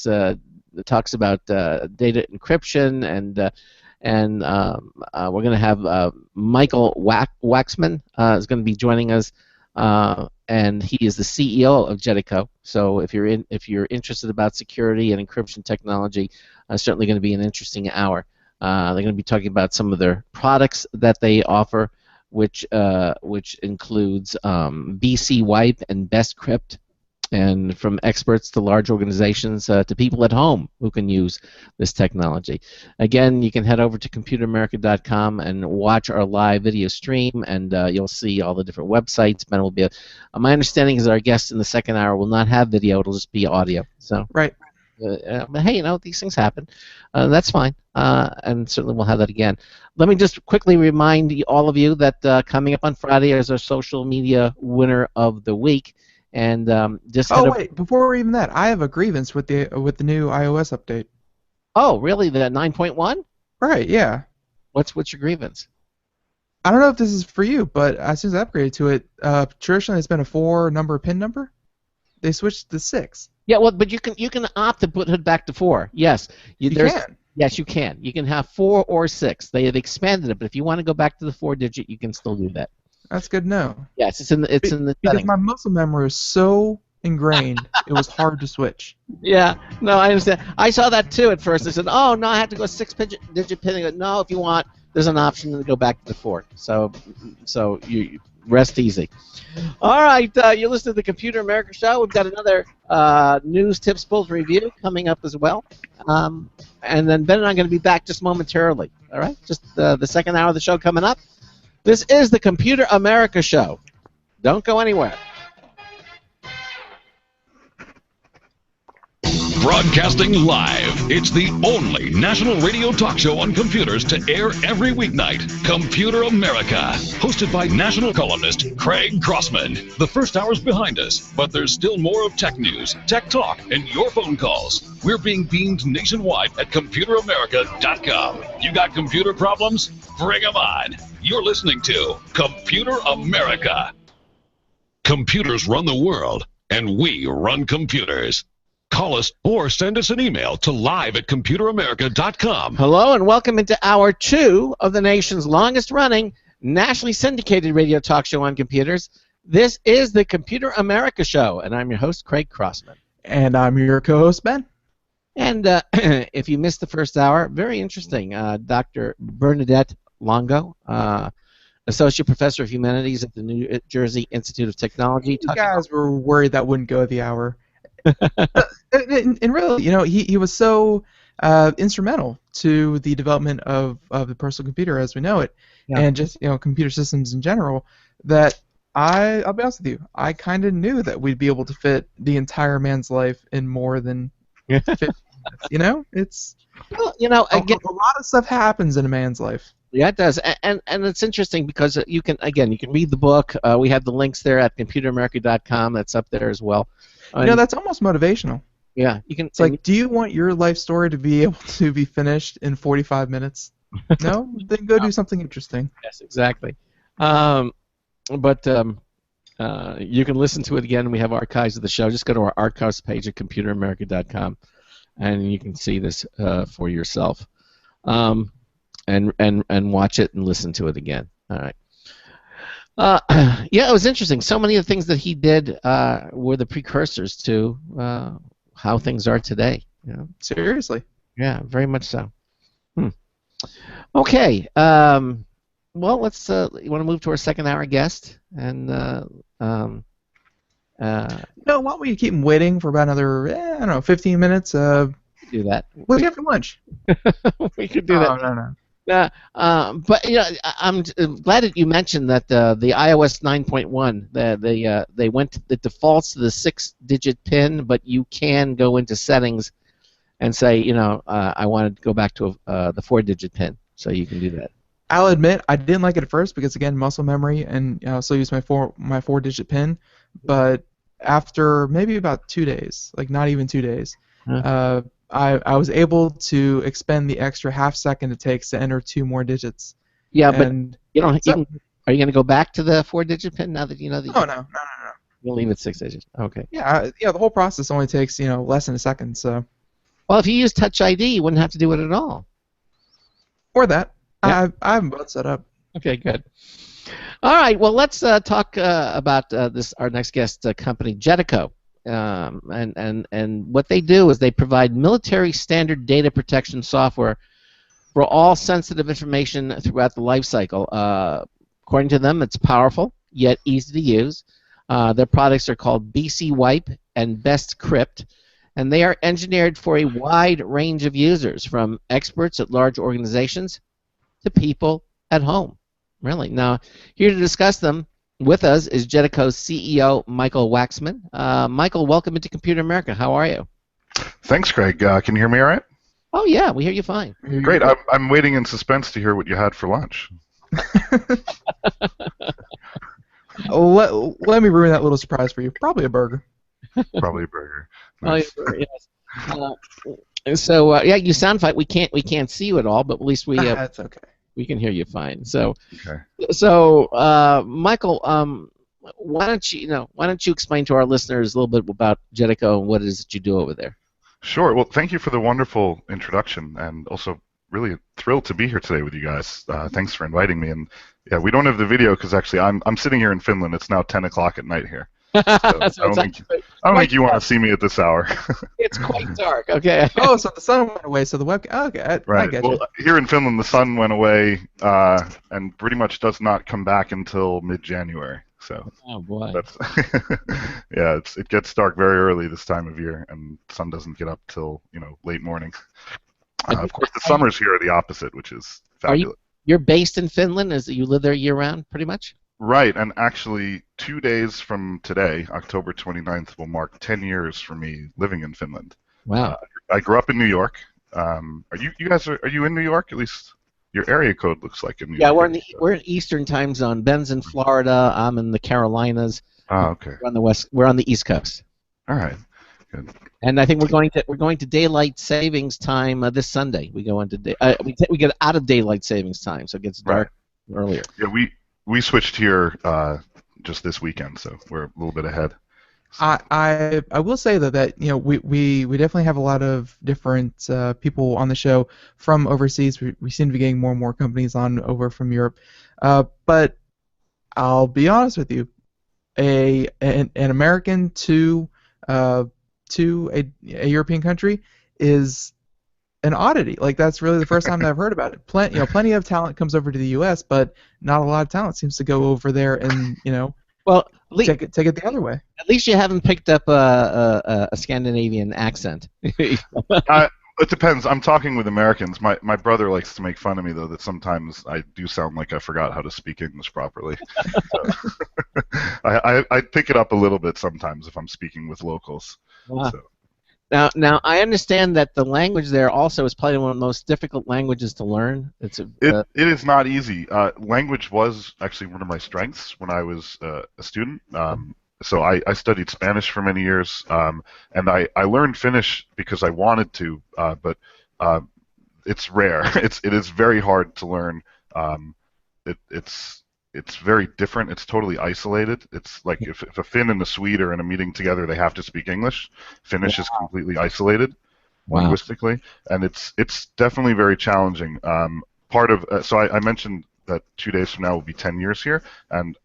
talks about data encryption, and we're going to have Michael Waxman is going to be joining us, and he is the CEO of Jetico. So if you're interested about security and encryption technology, certainly going to be an interesting hour. They're going to be talking about some of their products that they offer, which includes BC Wipe and Best Crypt, and from experts to large organizations to people at home who can use this technology. Again, you can head over to computeramerica.com and watch our live video stream, and you'll see all the different websites. Ben will be. My understanding is our guest in the second hour will not have video; it'll just be audio. So right. But hey, you know, these things happen. That's fine, and certainly we'll have that again. Let me just quickly remind all of you that coming up on Friday is our social media winner of the week, and just wait, before even that, I have a grievance with the new iOS update. Oh, really? The 9.1? Right. Yeah. What's your grievance? I don't know if this is for you, but as soon as I upgraded to it, traditionally it's been a 4-number PIN number. They switched to 6. Yeah, well, but you can opt to put it back to 4. Yes, you can. Yes, you can. You can have 4 or 6. They have expanded it, but if you want to go back to the 4-digit, you can still do that. That's good to know. Yes, it's in the because settings. My muscle memory is so ingrained, it was hard to switch. Yeah, no, I understand. I saw that too at first. I said, oh no, I have to go 6-digit PIN. I go, no, if you want, there's an option to go back to the 4. So you rest easy. All right, you're listening to the Computer America Show. We've got another news, tips, polls review coming up as well. And then Ben and I are going to be back just momentarily. All right, just the second hour of the show coming up. This is the Computer America Show. Don't go anywhere. Broadcasting live, it's the only national radio talk show on computers to air every weeknight. Computer America, hosted by national columnist Craig Crossman. The first hour's behind us, but there's still more of tech news, tech talk, and your phone calls. We're being beamed nationwide at computeramerica.com. You got computer problems? Bring them on. You're listening to Computer America. Computers run the world, and we run computers. Call us or send us an email to live@computeramerica.com. Hello and welcome into Hour 2 of the nation's longest-running, nationally syndicated radio talk show on computers. This is the Computer America Show, and I'm your host, Craig Crossman. And I'm your co-host, Ben. And if you missed the first hour, very interesting. Dr. Bernadette Longo, Associate Professor of Humanities at the New Jersey Institute of Technology. You guys were worried that wouldn't go the hour. And really, you know, he was so instrumental to the development of the personal computer as we know it, and just, you know, computer systems in general, that I'll be honest with you, I kind of knew that we'd be able to fit the entire man's life in more than 50 minutes. You know, it's, well, you know, again, a lot of stuff happens in a man's life. Yeah, it does, and it's interesting because you can read the book. We have the links there at computeramerica.com. That's up there as well. You know, that's almost motivational. Yeah, you can. It's like, do you want your life story to be able to be finished in 45 minutes? No, then go do something interesting. Yes, exactly. But you can listen to it again. We have archives of the show. Just go to our archives page at computeramerica.com, and you can see this for yourself. And watch it and listen to it again. All right. Yeah, it was interesting. So many of the things that he did were the precursors to how things are today. You know? Seriously. Yeah, very much so. Okay. Well, let's. You want to move to our second hour guest? And no, why don't we keep him waiting for about another, I don't know, 15 minutes? Do that. What do you have for lunch? We could do that. No. But you know, I'm glad that you mentioned that the iOS 9.1, it defaults to the 6-digit PIN, but you can go into settings and say, I want to go back to the 4-digit pin. So you can do that. I'll admit I didn't like it at first because again muscle memory, and I still use my 4-digit pin. But after maybe about 2 days, like not even 2 days, I was able to expend the extra half second it takes to enter 2 more digits. Yeah, and but you don't. Are you going to go back to the 4-digit pin now that you know that? No. You'll leave it 6 digits. Okay. Yeah, the whole process only takes less than a second. So. Well, if you use Touch ID, you wouldn't have to do it at all. Or that. Yeah. I have them both set up. Okay, good. All right. Well, let's talk about our next guest company, Jetico, and what they do is they provide military standard data protection software for all sensitive information throughout the life cycle. According to them, it's powerful yet easy to use. Their products are called BC Wipe and Best Crypt, and they are engineered for a wide range of users, from experts at large organizations to people at home. Really. Now, here to discuss them with us is Jetico's CEO, Michael Waxman. Michael, welcome into Computer America. How are you? Thanks, Craig. Can you hear me all right? Oh, yeah, we hear you fine. Great. I'm waiting in suspense to hear what you had for lunch. Let me ruin that little surprise for you. Probably a burger. Probably a burger. Nice. Oh, yes. So yeah, you sound fine. We can't see you at all, but at least That's okay. We can hear you fine. So Okay. So Michael, why don't you explain to our listeners a little bit about Jetico and what it is that you do over there? Sure. Well, thank you for the wonderful introduction, and also really thrilled to be here today with you guys. Thanks for inviting me. And yeah, we don't have the video because actually I'm sitting here in Finland. It's now 10 o'clock at night here. So I don't think you want to see me at this hour. It's quite dark. Okay. Oh, so the sun went away. So the webcam. Okay, right. I get well, you. Here in Finland, the sun went away and pretty much does not come back until mid-January. So. Oh boy. That's yeah, it gets dark very early this time of year, and the sun doesn't get up till late morning. Of course, the summers here are the opposite, which is fabulous. You're based in Finland? You live there year round, pretty much? Right, and actually 2 days from today, October 29th, will mark 10 years for me living in Finland. Wow. I grew up in New York. Are you guys are you in New York? At least your area code looks like in New York. Yeah, we're in Eastern time zone. Ben's in Florida. I'm in the Carolinas. Oh, okay. We're on the East Coast. All right. Good. And I think we're going to daylight savings time this Sunday. We go into we get out of daylight savings time, so it gets dark earlier. Yeah, we switched here just this weekend, so we're a little bit ahead. So. I will say that we definitely have a lot of different people on the show from overseas. We seem to be getting more and more companies on over from Europe, but I'll be honest with you, an American to a European country is an oddity. Like, that's really the first time that I've heard about it. Plenty of talent comes over to the U.S., but not a lot of talent seems to go over there and well, take it the other way. At least you haven't picked up a Scandinavian accent. It depends. I'm talking with Americans. My brother likes to make fun of me, though, that sometimes I do sound like I forgot how to speak English properly. So, I pick it up a little bit sometimes if I'm speaking with locals. Wow. So. Now I understand that the language there also is probably one of the most difficult languages to learn. It is not easy. Language was actually one of my strengths when I was a student. So I studied Spanish for many years, and I learned Finnish because I wanted to, but it's rare. It is very hard to learn. It's very different. It's totally isolated. It's like if a Finn and a Swede are in a meeting together, they have to speak English. Finnish is completely isolated linguistically, and it's definitely very challenging. So I mentioned that 2 days from now will be 10 years here, and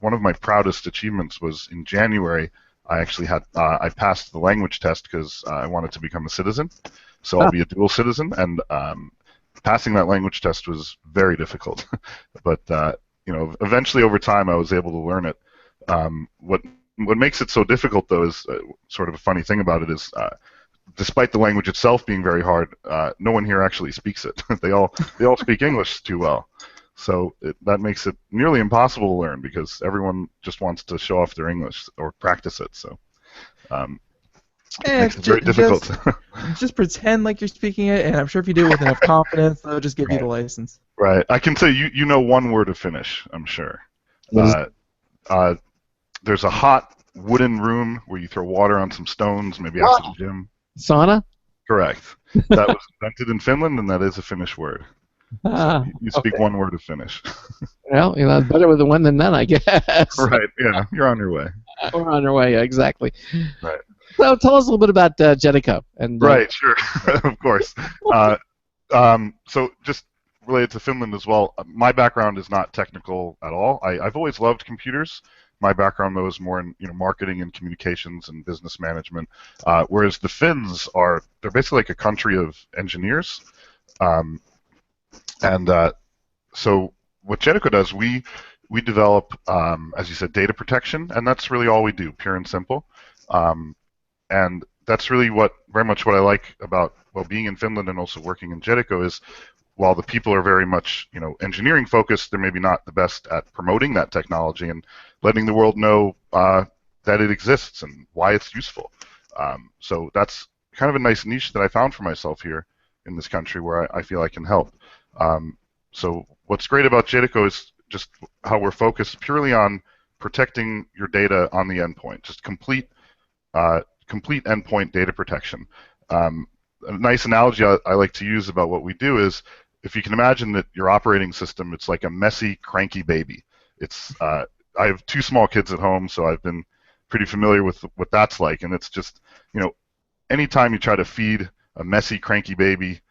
one of my proudest achievements was in January. I actually had I passed the language test because I wanted to become a citizen, so I'll be a dual citizen, and passing that language test was very difficult, but eventually over time I was able to learn it. What makes it so difficult, though, is sort of a funny thing about it is, despite the language itself being very hard, no one here actually speaks it. they all speak English too well, so that makes it nearly impossible to learn because everyone just wants to show off their English or practice it. So Makes it very difficult. Just pretend like you're speaking it, and I'm sure if you do it with enough confidence, they'll just give you the license. Right. I can say you know one word of Finnish, I'm sure. There's a hot wooden room where you throw water on some stones, maybe after the gym. Sauna? Correct. That was invented in Finland, and that is a Finnish word. So you speak one word of Finnish. Well, better with the one than none, I guess. Right. Yeah, you're on your way. We're on our way. Yeah, exactly. Right. So tell us a little bit about Jetico. Right. Sure. Of course. So just related to Finland as well. My background is not technical at all. I've always loved computers. My background though is more in marketing and communications and business management, whereas the Finns they're basically like a country of engineers, so what Jetico does, we develop, as you said, data protection, and that's really all we do, pure and simple, and that's really very much what I like about being in Finland and also working in Jetico is, while the people are very much engineering focused, they're maybe not the best at promoting that technology and letting the world know that it exists and why it's useful. So that's kind of a nice niche that I found for myself here in this country where I feel I can help. So what's great about Jetico is just how we're focused purely on protecting your data on the endpoint, just complete endpoint data protection. A nice analogy I like to use about what we do is, if you can imagine that your operating system, it's like a messy, cranky baby. I have 2 small kids at home, so I've been pretty familiar with what that's like, and it's just, anytime you try to feed a messy, cranky baby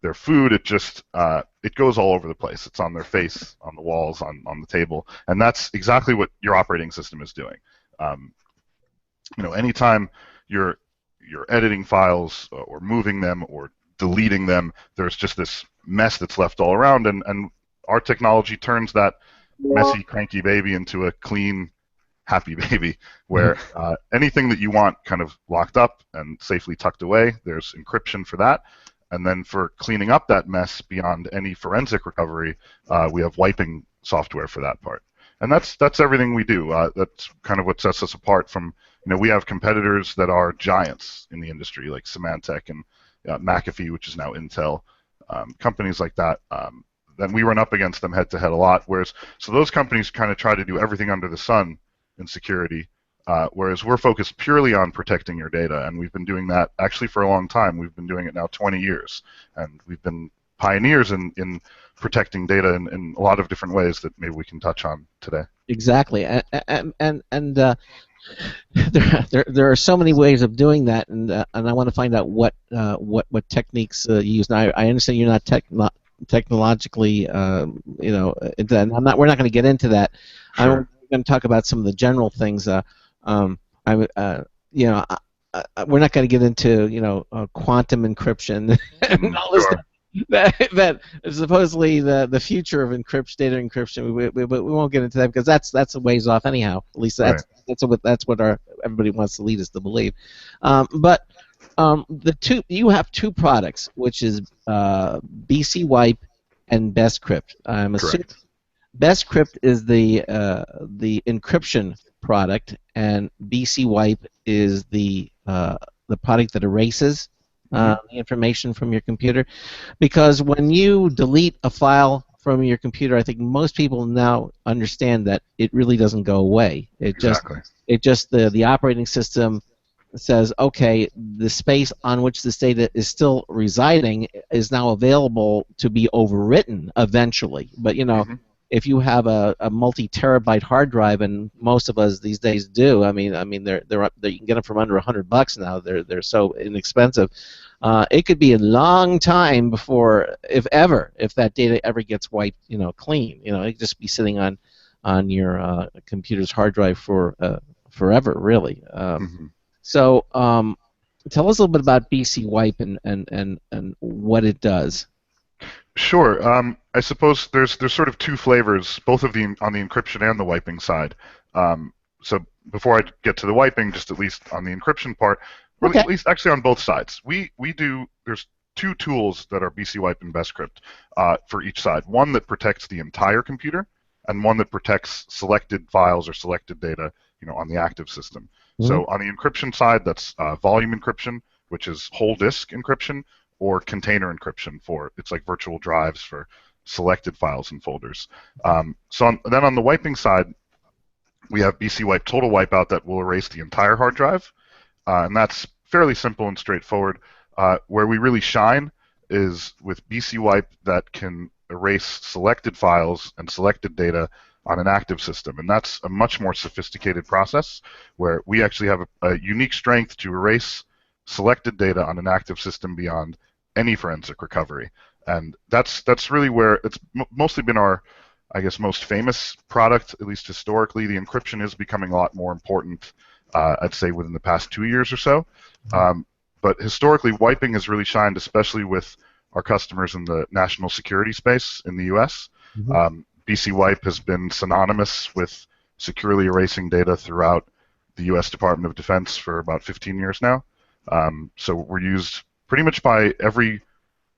their food, it just it goes all over the place. It's on their face, on the walls, on the table, and that's exactly what your operating system is doing. Anytime you're editing files or moving them or deleting them, there's just this mess that's left all around, and our technology turns that messy, cranky baby into a clean, happy baby, where anything that you want kind of locked up and safely tucked away, there's encryption for that. And then for cleaning up that mess beyond any forensic recovery, we have wiping software for that part. And that's everything we do. That's kind of what sets us apart from, we have competitors that are giants in the industry, like Symantec and McAfee, which is now Intel, companies like that. Then we run up against them head to head a lot. So those companies kind of try to do everything under the sun in security, whereas we're focused purely on protecting your data, and we've been doing that actually for a long time. We've been doing it now 20 years, and we've been pioneers in protecting data in a lot of different ways that maybe we can touch on today. Exactly, and there are so many ways of doing that, and I want to find out what techniques you use. Now, I understand you're not technologically, we're not going to get into that. Sure. I'm going to talk about some of the general things. We're not going to get into quantum encryption and all this stuff that is supposedly the future of data encryption. We won't get into that because that's a ways off anyhow. At least that's what everybody wants to lead us to believe. But you have 2 products, which is BC Wipe and BestCrypt. I'm assuming BestCrypt is the encryption product, and BC Wipe is the product that erases the information from your computer. Because when you delete a file from your computer, I think most people now understand that it really doesn't go away. It just the operating system says, okay, the space on which this data is still residing is now available to be overwritten eventually. But if you have a multi-terabyte hard drive, and most of us these days do, I mean you can get them from under $100 now. They're so inexpensive. It could be a long time before, if that data ever gets wiped, clean. It could just be sitting on your computer's hard drive for forever, really. So tell us a little bit about BC Wipe and what it does. Sure. I suppose there's sort of 2 flavors, both on the encryption and the wiping side. So before I get to the wiping, just at least on the encryption part, or at least actually on both sides, there's 2 tools that are BC Wipe and BestCrypt for each side. One that protects the entire computer, and one that protects selected files or selected data, on the active system. So on the encryption side, that's volume encryption, which is whole disk encryption, or container encryption it's like virtual drives for selected files and folders. Then on the wiping side, we have BC Wipe Total Wipeout that will erase the entire hard drive, and that's fairly simple and straightforward. Where we really shine is with BC Wipe that can erase selected files and selected data on an active system, and that's a much more sophisticated process where we actually have a unique strength to erase selected data on an active system beyond any forensic recovery. And that's really where it's mostly been our, I guess, most famous product, at least historically. The encryption is becoming a lot more important, I'd say, within the past 2 years or so. But historically, wiping has really shined, especially with our customers in the national security space in the U.S. BC Wipe has been synonymous with securely erasing data throughout the U.S. Department of Defense for about 15 years now. So we're used pretty much by every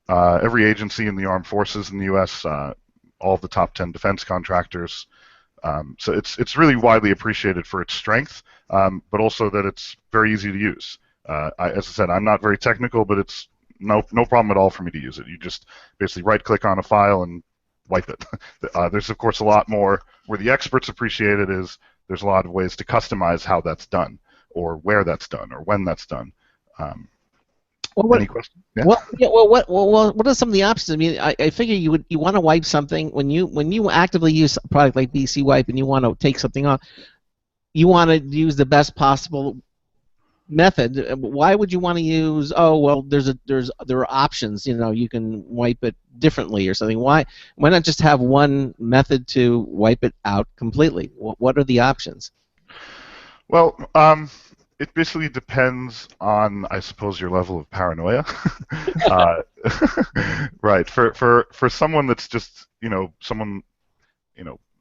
agency in the armed forces in the U.S., all of the top 10 defense contractors. So it's really widely appreciated for its strength, but also that it's very easy to use. As I said, I'm not very technical, but it's no problem at all for me to use it. You just basically right-click on a file and wipe it. There's, of course, a lot more where the experts appreciate it is there's a lot of ways to customize how that's done or where that's done or when that's done. Any questions? Yeah. What are some of the options? I mean, I figure you want to wipe something when you actively use a product like BC Wipe and you want to take something off, you want to use the best possible method. Why would you want to use? Oh well, there are options. You can wipe it differently or something. Why not just have one method to wipe it out completely? What are the options? Well, it basically depends on, I suppose, your level of paranoia. Right. For someone that's just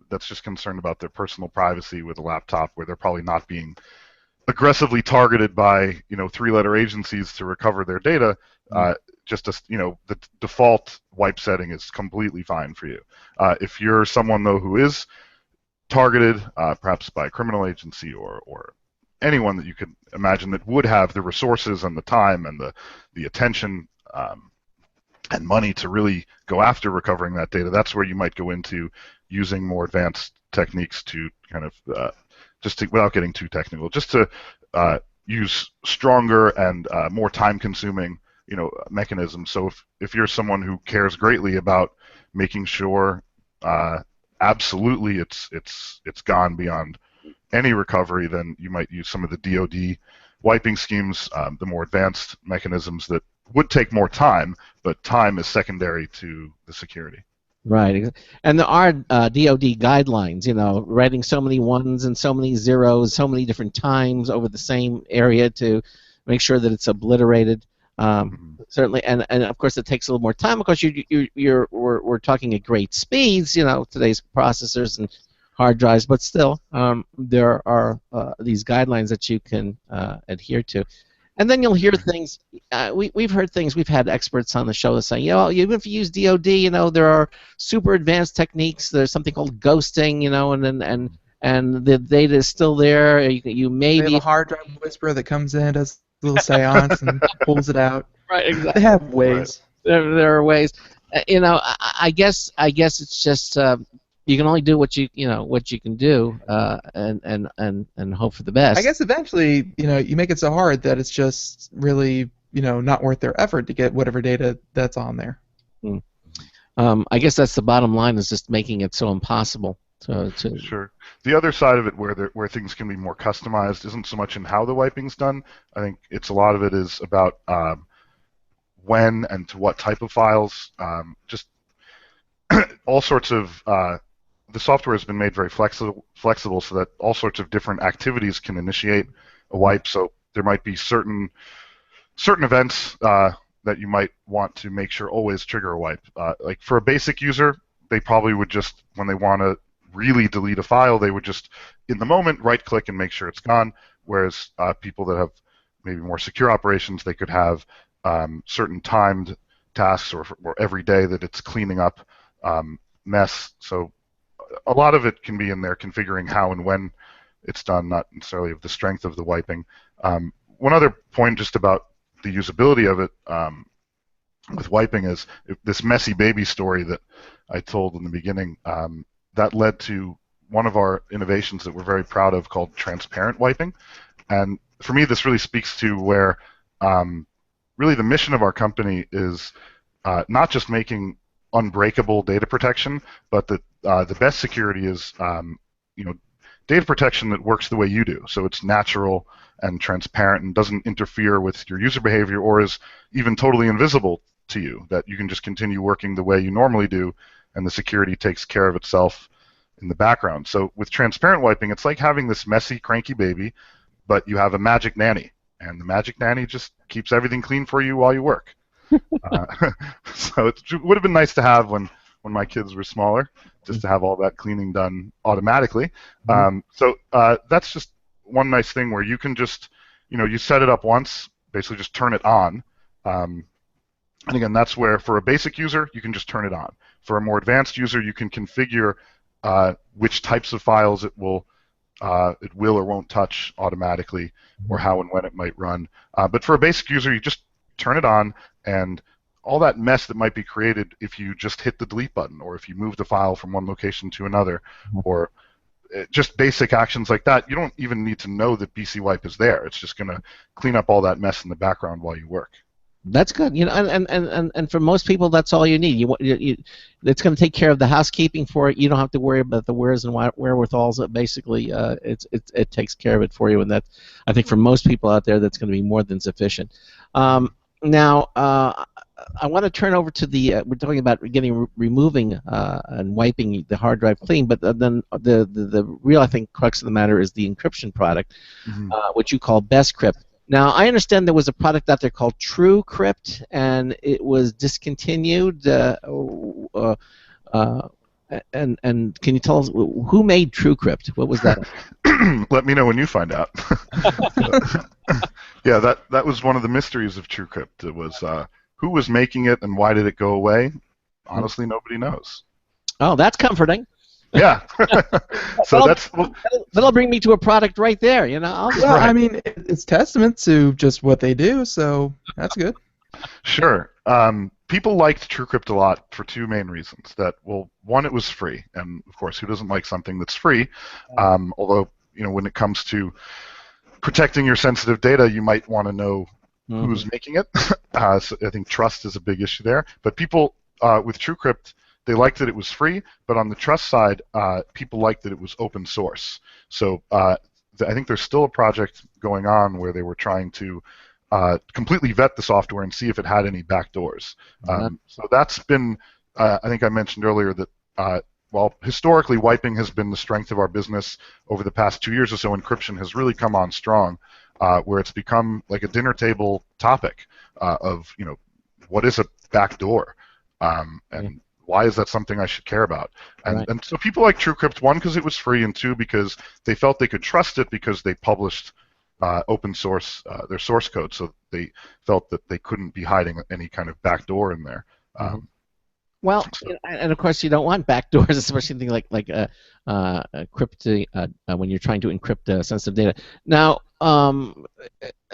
that's just concerned about their personal privacy with a laptop, where they're probably not being aggressively targeted by three-letter agencies to recover their data, the default wipe setting is completely fine for you. If you're someone though who is targeted, perhaps by a criminal agency or anyone that you could imagine that would have the resources and the time and the attention and money to really go after recovering that data, that's where you might go into using more advanced techniques to kind of without getting too technical, just to use stronger and more time-consuming, mechanisms. So if you're someone who cares greatly about making sure absolutely it's gone beyond any recovery, then you might use some of the DoD wiping schemes, the more advanced mechanisms that would take more time, but time is secondary to the security. Right, and there are DoD guidelines, writing so many ones and so many zeros, so many different times over the same area to make sure that it's obliterated. Certainly, and of course it takes a little more time because we're talking at great speeds, today's processors and hard drives, but still there are these guidelines that you can adhere to. And then you'll hear things. We've heard things. We've had experts on the show that say, even if you use DoD, there are super advanced techniques. There's something called ghosting, and the data is still there. You maybe they have a hard drive whisperer that comes in, does a little seance, and pulls it out. Right, exactly. They have ways. Right. There are ways. I guess it's just you can only do what you can do, and hope for the best. I guess eventually, you make it so hard that it's just really, not worth their effort to get whatever data that's on there. I guess that's the bottom line, is just making it so impossible. Sure. The other side of it, where things can be more customized, isn't so much in how the wiping's done. I think a lot of it is about when and to what type of files. Just all sorts of. The software has been made very flexible so that all sorts of different activities can initiate a wipe. So there might be certain events that you might want to make sure always trigger a wipe. Like for a basic user, they probably would just, when they want to really delete a file, they would just, in the moment, right-click and make sure it's gone. Whereas people that have maybe more secure operations, they could have certain timed tasks or every day that it's cleaning up mess. So a lot of it can be in there configuring how and when it's done, not necessarily of the strength of the wiping. One other point just about the usability of it with wiping is this messy baby story that I told in the beginning. That led to one of our innovations that we're very proud of called transparent wiping. And for me, this really speaks to where really the mission of our company is not just making unbreakable data protection, but that the best security is data protection that works the way you do. So it's natural and transparent and doesn't interfere with your user behavior or is even totally invisible to you, that you can just continue working the way you normally do and the security takes care of itself in the background. So with transparent wiping, it's like having this messy, cranky baby, but you have a magic nanny, and the magic nanny just keeps everything clean for you while you work. So it would have been nice to have when my kids were smaller, just to have all that cleaning done automatically. So that's just one nice thing where you can just, you set it up once, basically just turn it on. And again, that's where for a basic user, you can just turn it on. For a more advanced user, you can configure which types of files it will or won't touch automatically, or how and when it might run. But for a basic user, you just turn it on, and all that mess that might be created if you just hit the delete button, or if you move the file from one location to another, or just basic actions like that, you don't even need to know that BC Wipe is there. It's just going to clean up all that mess in the background while you work. That's good, and for most people, that's all you need. It's going to take care of the housekeeping for it. You don't have to worry about the wheres and wherewithals. Basically, it takes care of it for you, and that, I think, for most people out there, that's going to be more than sufficient. Now, I want to turn over to the. We're talking about removing and wiping the hard drive clean, but then the real, I think, crux of the matter is the encryption product, which you call BestCrypt. Now, I understand there was a product out there called TrueCrypt, and it was discontinued. And can you tell us who made TrueCrypt? What was that? Let me know when you find out. Yeah, that was one of the mysteries of TrueCrypt. It was who was making it and why did it go away? Honestly, nobody knows. Oh, that's comforting. Yeah. So that'll bring me to a product right there. I mean, it's testament to just what they do, so that's good. Sure. People liked TrueCrypt a lot for two main reasons. That, well, one, it was free, and of course, who doesn't like something that's free? Although, when it comes to protecting your sensitive data, you might want to know who's making it. So I think trust is a big issue there. But people with TrueCrypt, they liked that it was free, but on the trust side, people liked that it was open source. So I think there's still a project going on where they were trying to completely vet the software and see if it had any backdoors. So that's been, I think I mentioned earlier that while historically wiping has been the strength of our business, over the past 2 years or so, encryption has really come on strong, where it's become like a dinner table topic of, what is a backdoor? And why is that something I should care about? And so people like TrueCrypt, one, because it was free, and two, because they felt they could trust it because they published open source, their source code, so they felt that they couldn't be hiding any kind of backdoor in there. Well, and of course you don't want backdoors, especially things like encrypting when you're trying to encrypt sensitive data. Now,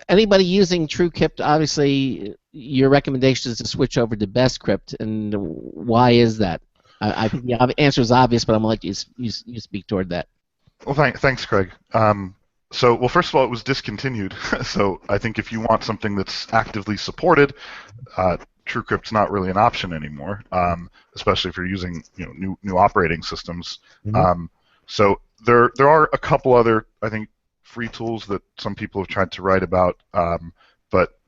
anybody using TrueCrypt, obviously, your recommendation is to switch over to BestCrypt, and why is that? I think the answer is obvious, but I'm going to let you speak toward that. Well, thanks, Craig. Well, first of all, it was discontinued, so I think if you want something that's actively supported, TrueCrypt's not really an option anymore, especially if you're using new operating systems. So there are a couple other, I think, free tools that some people have tried to write about, but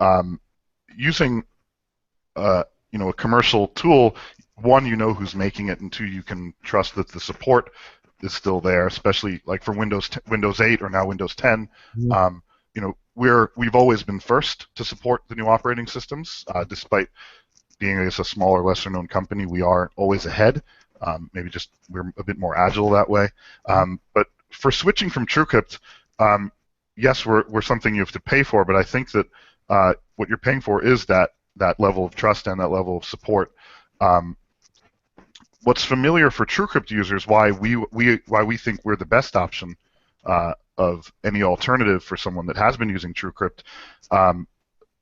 using a commercial tool, one, who's making it, and two, you can trust that the support is still there, especially like for Windows 8 or now Windows 10. We've always been first to support the new operating systems, despite being, I guess, a smaller, lesser-known company. We are always ahead. Maybe just we're a bit more agile that way. But for switching from TrueCrypt, yes, we're something you have to pay for, but I think that what you're paying for is that level of trust and that level of support. What's familiar for TrueCrypt users, why we think we're the best option of any alternative for someone that has been using TrueCrypt,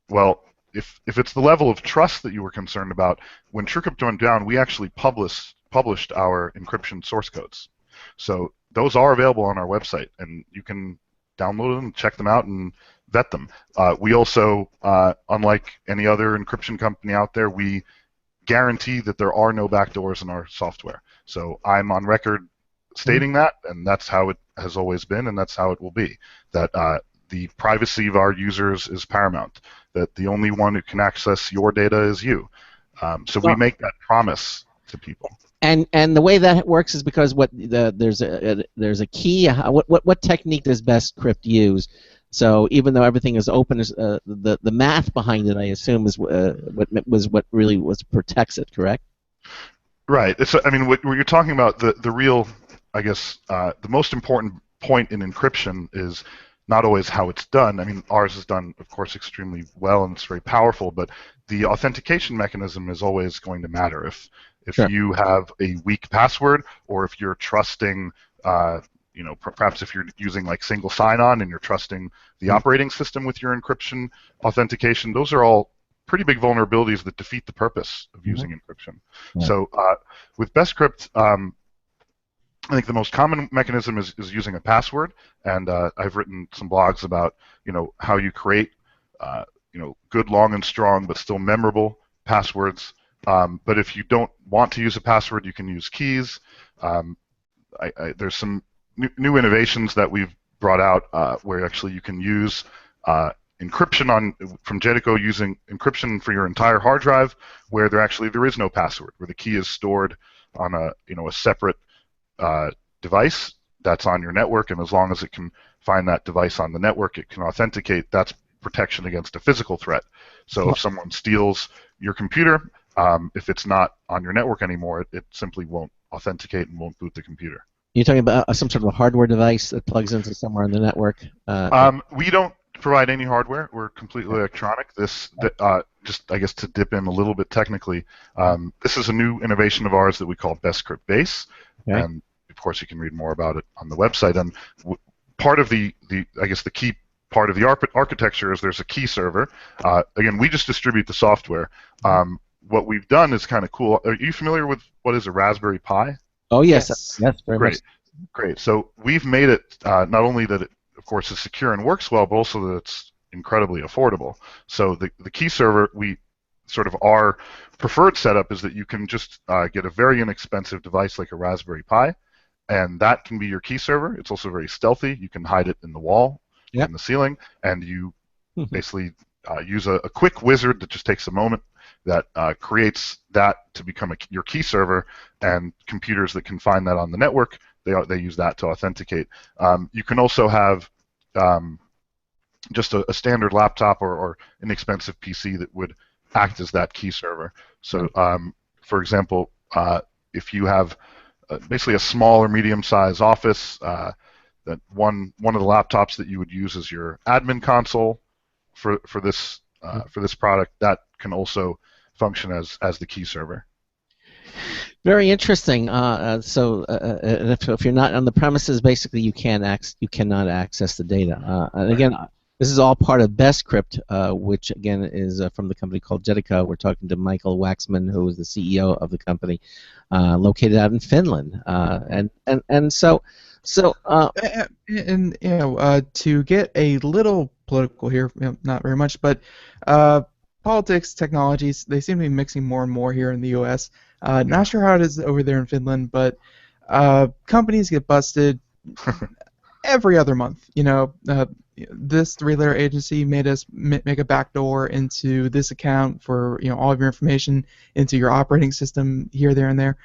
well, if it's the level of trust that you were concerned about, when TrueCrypt went down, we actually published our encryption source codes. So those are available on our website, and you can download them, check them out, and vet them. We also, unlike any other encryption company out there, we guarantee that there are no backdoors in our software. So I'm on record stating that, and that's how it has always been, and that's how it will be. That the privacy of our users is paramount. That the only one who can access your data is you. So we make that promise to people. And the way that works is because there's a key. What technique does BestCrypt use? So even though everything is open, the math behind it, I assume, is what really protects it. Correct? Right. I mean, what you're talking about, the real, I guess, the most important point in encryption is not always how it's done. I mean, ours is done, of course, extremely well, and it's very powerful, but the authentication mechanism is always going to matter. If Sure. you have a weak password, or if you're trusting, perhaps if you're using like single sign-on and you're trusting the operating system with your encryption authentication, those are all pretty big vulnerabilities that defeat the purpose of using encryption. Yeah. So with BestCrypt, I think the most common mechanism is using a password, and I've written some blogs about how you create good, long, and strong, but still memorable passwords. But if you don't want to use a password, you can use keys. There's some new innovations that we've brought out where actually you can use encryption from Jetico, using encryption for your entire hard drive, where there is no password, where the key is stored on a separate device that's on your network, and as long as it can find that device on the network, it can authenticate. That's protection against a physical threat. So if someone steals your computer, if it's not on your network anymore, it simply won't authenticate and won't boot the computer. You're talking about some sort of a hardware device that plugs into somewhere on the network? We don't provide any hardware. We're completely electronic. Just, I guess, to dip in a little bit technically, this is a new innovation of ours that we call BestCrypt Base, and of course you can read more about it on the website. And part of the key part of the architecture is there's a key server. Again, we just distribute the software. What we've done is kind of cool. Are you familiar with what is a Raspberry Pi? Oh yes, yes, very much. Great. So we've made it not only that it, of course, is secure and works well, but also that it's incredibly affordable. So the key server, our preferred setup is that you can just get a very inexpensive device like a Raspberry Pi, and that can be your key server. It's also very stealthy. You can hide it in the wall, in the ceiling, and you basically use a quick wizard that just takes a moment that creates that to become your key server, and computers that can find that on the network, they use that to authenticate. You can also have just a standard laptop or inexpensive PC that would act as that key server. So, for example, if you have basically a small or medium-sized office, that one of the laptops that you would use as your admin console for this product, that can also function as the key server. Very interesting. So if you're not on the premises, basically you cannot access the data. And again, this is all part of BestCrypt, which again is from the company called Jetico. We're talking to Michael Waxman, who is the CEO of the company, located out in Finland. To get a little political here, not very much, but politics, technologies, they seem to be mixing more and more here in the U.S. Not sure how it is over there in Finland, but companies get busted every other month. This three-letter agency made us make a backdoor into this account for all of your information into your operating system here, there, and there.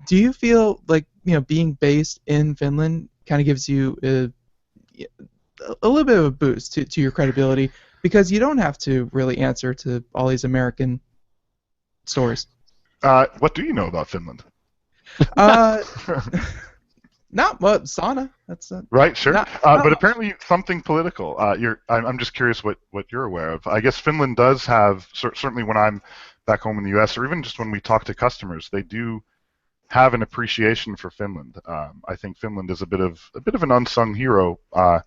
Do you feel like being based in Finland kind of gives you a little bit of a boost to your credibility, because you don't have to really answer to all these American stories? What do you know about Finland? Not what sauna. That's right. Sure. But apparently something political. I'm just curious what you're aware of. I guess Finland does have, certainly when I'm back home in the U.S., or even just when we talk to customers, they do have an appreciation for Finland. I think Finland is a bit of an unsung hero out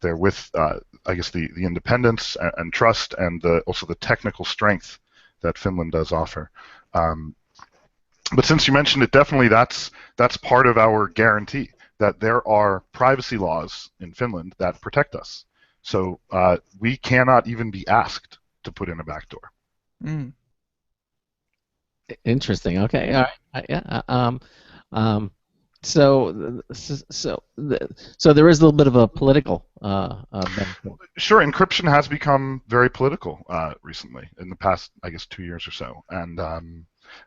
there with, I guess, the independence and trust, and also the technical strength that Finland does offer. But since you mentioned it, definitely that's part of our guarantee, that there are privacy laws in Finland that protect us. So we cannot even be asked to put in a backdoor. Mm. Interesting. Okay. All right. Yeah. So there is a little bit of a political benefit. Sure, encryption has become very political recently, in the past, I guess, 2 years or so, and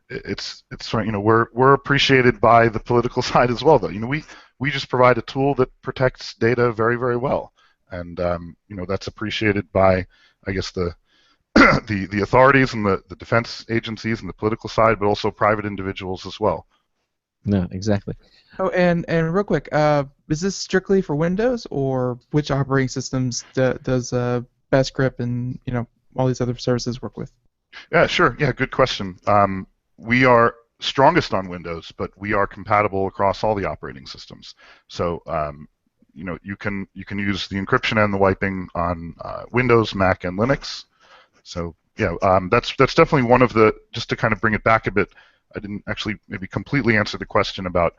it's we're appreciated by the political side as well, though. We just provide a tool that protects data very, very well, and that's appreciated by, I guess, the the authorities and the defense agencies and the political side, but also private individuals as well. No, exactly. Oh, and real quick, is this strictly for Windows, or which operating systems does Best Grip and all these other services work with? Yeah, sure. Yeah, good question. We are strongest on Windows, but we are compatible across all the operating systems. So you can use the encryption and the wiping on Windows, Mac, and Linux. So yeah, that's definitely one of the, just to kind of bring it back a bit. I didn't actually maybe completely answer the question about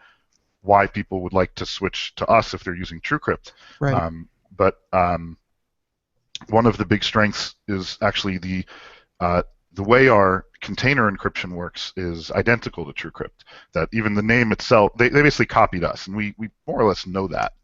why people would like to switch to us if they're using TrueCrypt. Right. But one of the big strengths is actually the way our container encryption works is identical to TrueCrypt. That even the name itself, they basically copied us, and we more or less know that.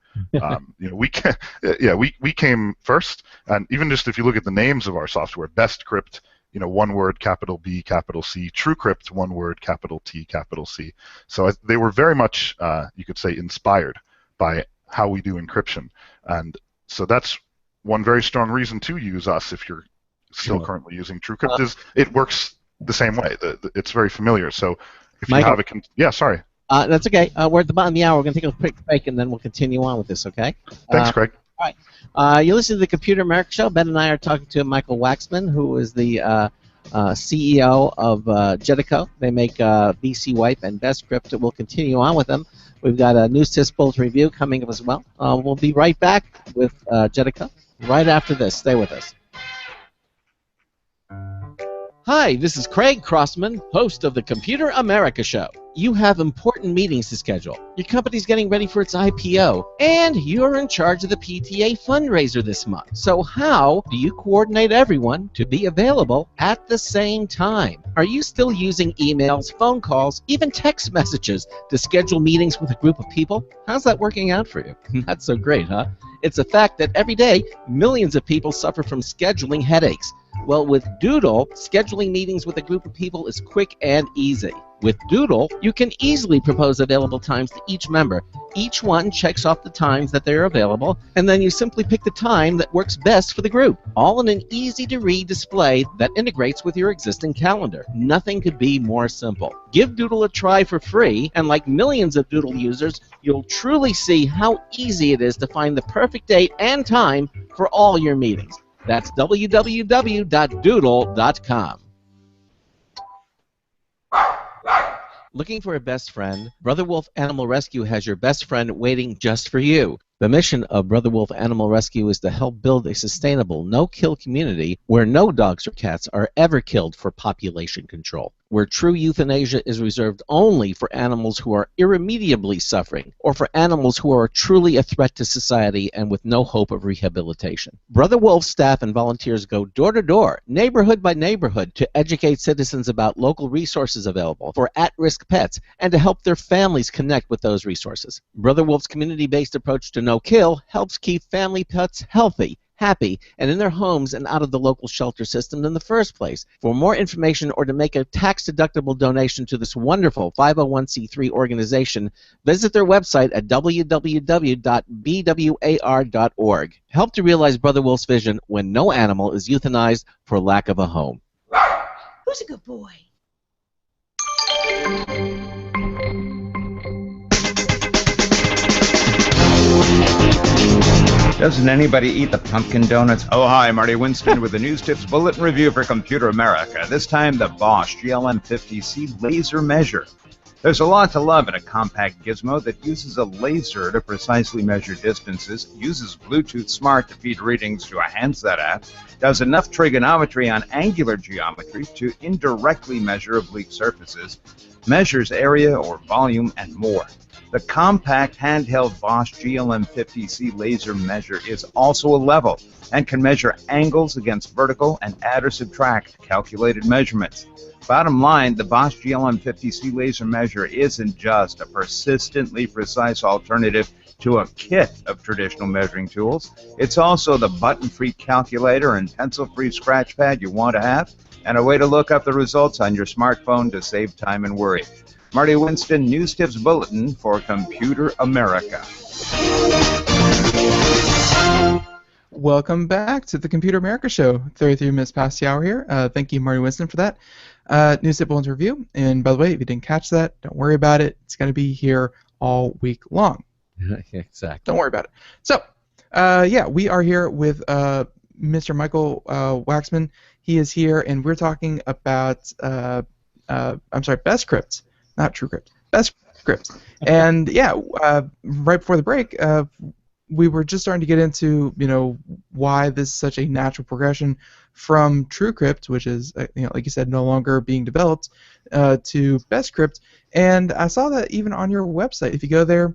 We came first, and even just if you look at the names of our software, Best Crypt, one word, capital B, capital C, TrueCrypt, one word, capital T, capital C. So they were very much, you could say, inspired by how we do encryption, and so that's one very strong reason to use us if you're still currently using TrueCrypt. Is it works the same way? It's very familiar. So if Michael, you have yeah, sorry. That's okay. We're at the bottom of the hour. We're going to take a quick break, and then we'll continue on with this, okay? Thanks, Craig. All right. You listen to the Computer America Show. Ben and I are talking to Michael Waxman, who is the CEO of Jetico. They make BC Wipe and Best Crypt. We'll continue on with them. We've got a News Tips Bulletin review coming up as well. We'll be right back with Jetico right after this. Stay with us. Hi, this is Craig Crossman, host of the Computer America Show. You have important meetings to schedule. Your company's getting ready for its IPO, and you're in charge of the PTA fundraiser this month. So how do you coordinate everyone to be available at the same time? Are you still using emails, phone calls, even text messages to schedule meetings with a group of people? How's that working out for you? Not so great, huh? It's a fact that every day, millions of people suffer from scheduling headaches. Well, with Doodle, scheduling meetings with a group of people is quick and easy. With Doodle, you can easily propose available times to each member. Each one checks off the times that they're available, and then you simply pick the time that works best for the group, all in an easy-to-read display that integrates with your existing calendar. Nothing could be more simple. Give Doodle a try for free, and like millions of Doodle users, you'll truly see how easy it is to find the perfect date and time for all your meetings. That's www.doodle.com. Looking for a best friend? Brother Wolf Animal Rescue has your best friend waiting just for you. The mission of Brother Wolf Animal Rescue is to help build a sustainable, no-kill community where no dogs or cats are ever killed for population control, where true euthanasia is reserved only for animals who are irremediably suffering, or for animals who are truly a threat to society and with no hope of rehabilitation. Brother Wolf's staff and volunteers go door to door, neighborhood by neighborhood, to educate citizens about local resources available for at-risk pets and to help their families connect with those resources. Brother Wolf's community-based approach to no-kill helps keep family pets healthy, happy, and in their homes and out of the local shelter system in the first place. For more information or to make a tax-deductible donation to this wonderful 501c3 organization, visit their website at www.bwar.org. Help to realize Brother Wolf's vision when no animal is euthanized for lack of a home. Who's a good boy? Doesn't anybody eat the pumpkin donuts? Oh, hi, Marty Winston with the News Tips Bulletin Review for Computer America. This time, the Bosch GLM50C laser measure. There's a lot to love in a compact gizmo that uses a laser to precisely measure distances, uses Bluetooth Smart to feed readings to a handset app, does enough trigonometry on angular geometry to indirectly measure oblique surfaces, measures area or volume, and more. The compact handheld Bosch GLM50C laser measure is also a level and can measure angles against vertical and add or subtract calculated measurements. Bottom line, the Bosch GLM50C laser measure isn't just a persistently precise alternative to a kit of traditional measuring tools. It's also the button-free calculator and pencil-free scratch pad you want to have, and a way to look up the results on your smartphone to save time and worry. Marty Winston, News Tips Bulletin for Computer America. Welcome back to the Computer America Show. 33 minutes past the hour here. Thank you, Marty Winston, for that. News Tip Bulletin review. And by the way, if you didn't catch that, don't worry about it. It's going to be here all week long. Exactly. Don't worry about it. So, yeah, we are here with Mr. Michael Waxman. He is here, and we're talking about, BestCrypt, not TrueCrypt. BestCrypt. And, yeah, right before the break, we were just starting to get into, why this is such a natural progression from TrueCrypt, which is, like you said, no longer being developed, to BestCrypt. And I saw that even on your website. If you go there,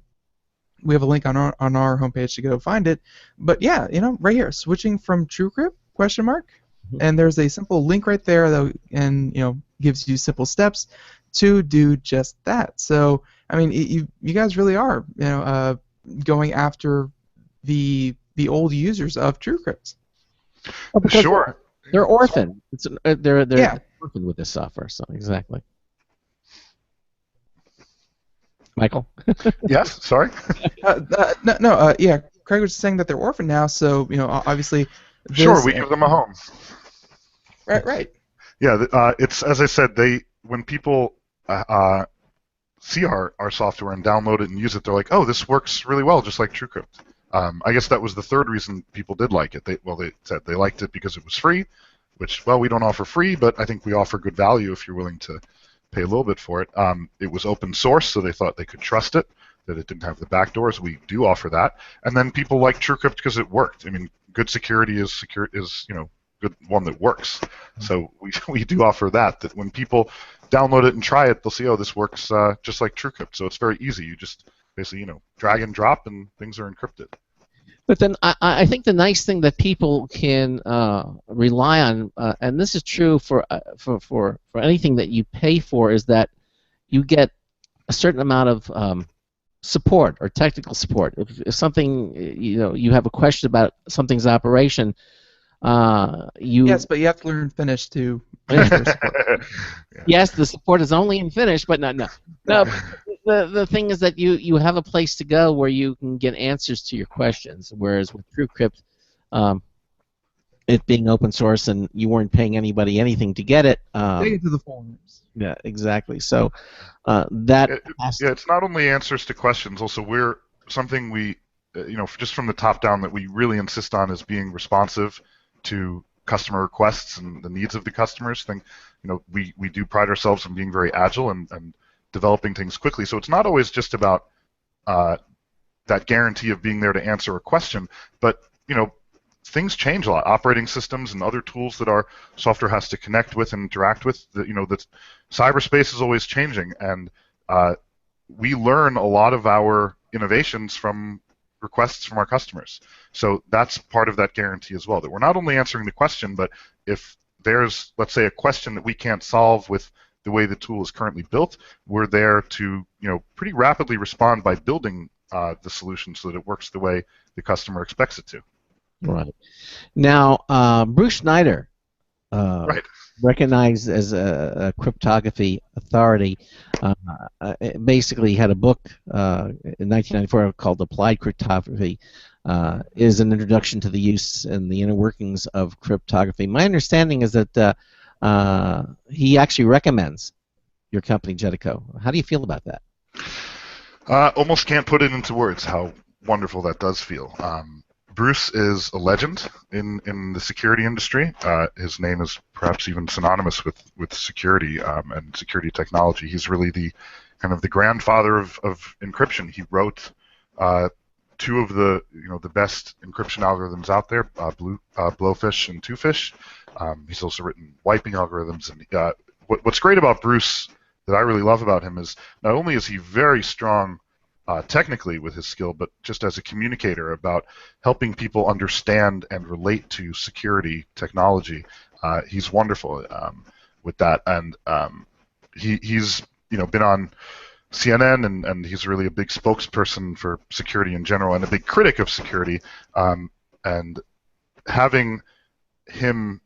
we have a link on our homepage to go find it. But yeah, right here, switching from TrueCrypt, ? And there's a simple link right there that, and gives you simple steps to do just that. So I mean, you guys really are, going after the old users of TrueCrypt. Oh, Sure. They're orphaned. They're Yeah. orphaned with this software. So exactly. Michael. Yes. Sorry. Yeah. Craig was saying that they're orphaned now, so obviously. Sure, we give them a home. Right. Yeah, it's as I said. When people see our software and download it and use it, they're like, "Oh, this works really well, just like TrueCrypt." I guess that was the third reason people did like it. They said they liked it because it was free, which, well, we don't offer free, but I think we offer good value if you're willing to pay a little bit for it. It was open source, so they thought they could trust it, that it didn't have the backdoors. We do offer that, and then people like TrueCrypt because it worked. I mean, good security is good one that works. So we do offer that when people download it and try it, they'll see, oh, this works just like TrueCrypt. So it's very easy. You just basically drag and drop, and things are encrypted. But then I think the nice thing that people can rely on, and this is true for anything that you pay for, is that you get a certain amount of support or technical support. If something, you have a question about something's operation, Yes, but you have to learn Finnish to support. Yes, the support is only in Finnish, but no. The thing is that you have a place to go where you can get answers to your questions, whereas with TrueCrypt, it being open source and you weren't paying anybody anything to get it. Take it to the forums. Yeah, exactly. So it's not only answers to questions. Also, we're something we, just from the top down, that we really insist on is being responsive to customer requests and the needs of the customers. We do pride ourselves on being very agile and developing things quickly. So it's not always just about that guarantee of being there to answer a question, but things change a lot. Operating systems and other tools that our software has to connect with and interact with. The cyberspace is always changing, and we learn a lot of our innovations from requests from our customers. So that's part of that guarantee as well, that we're not only answering the question, but if there's, let's say, a question that we can't solve with the way the tool is currently built, we're there to pretty rapidly respond by building the solution so that it works the way the customer expects it to. Right. Now, Bruce Schneider, right, recognized as a cryptography authority, basically had a book in 1994 called Applied Cryptography, is an introduction to the use and the inner workings of cryptography. My understanding is that he actually recommends your company, Jetico. How do you feel about that? Almost can't put it into words how wonderful that does feel. Bruce is a legend in the security industry. His name is perhaps even synonymous with security and security technology. He's really the kind of the grandfather of encryption. He wrote two of the the best encryption algorithms out there, Blowfish and Twofish. He's also written wiping algorithms. And what's great about Bruce that I really love about him is not only is he very strong technically with his skill, but just as a communicator about helping people understand and relate to security technology. He's wonderful with that, and he's been on CNN, and he's really a big spokesperson for security in general and a big critic of security. And having him,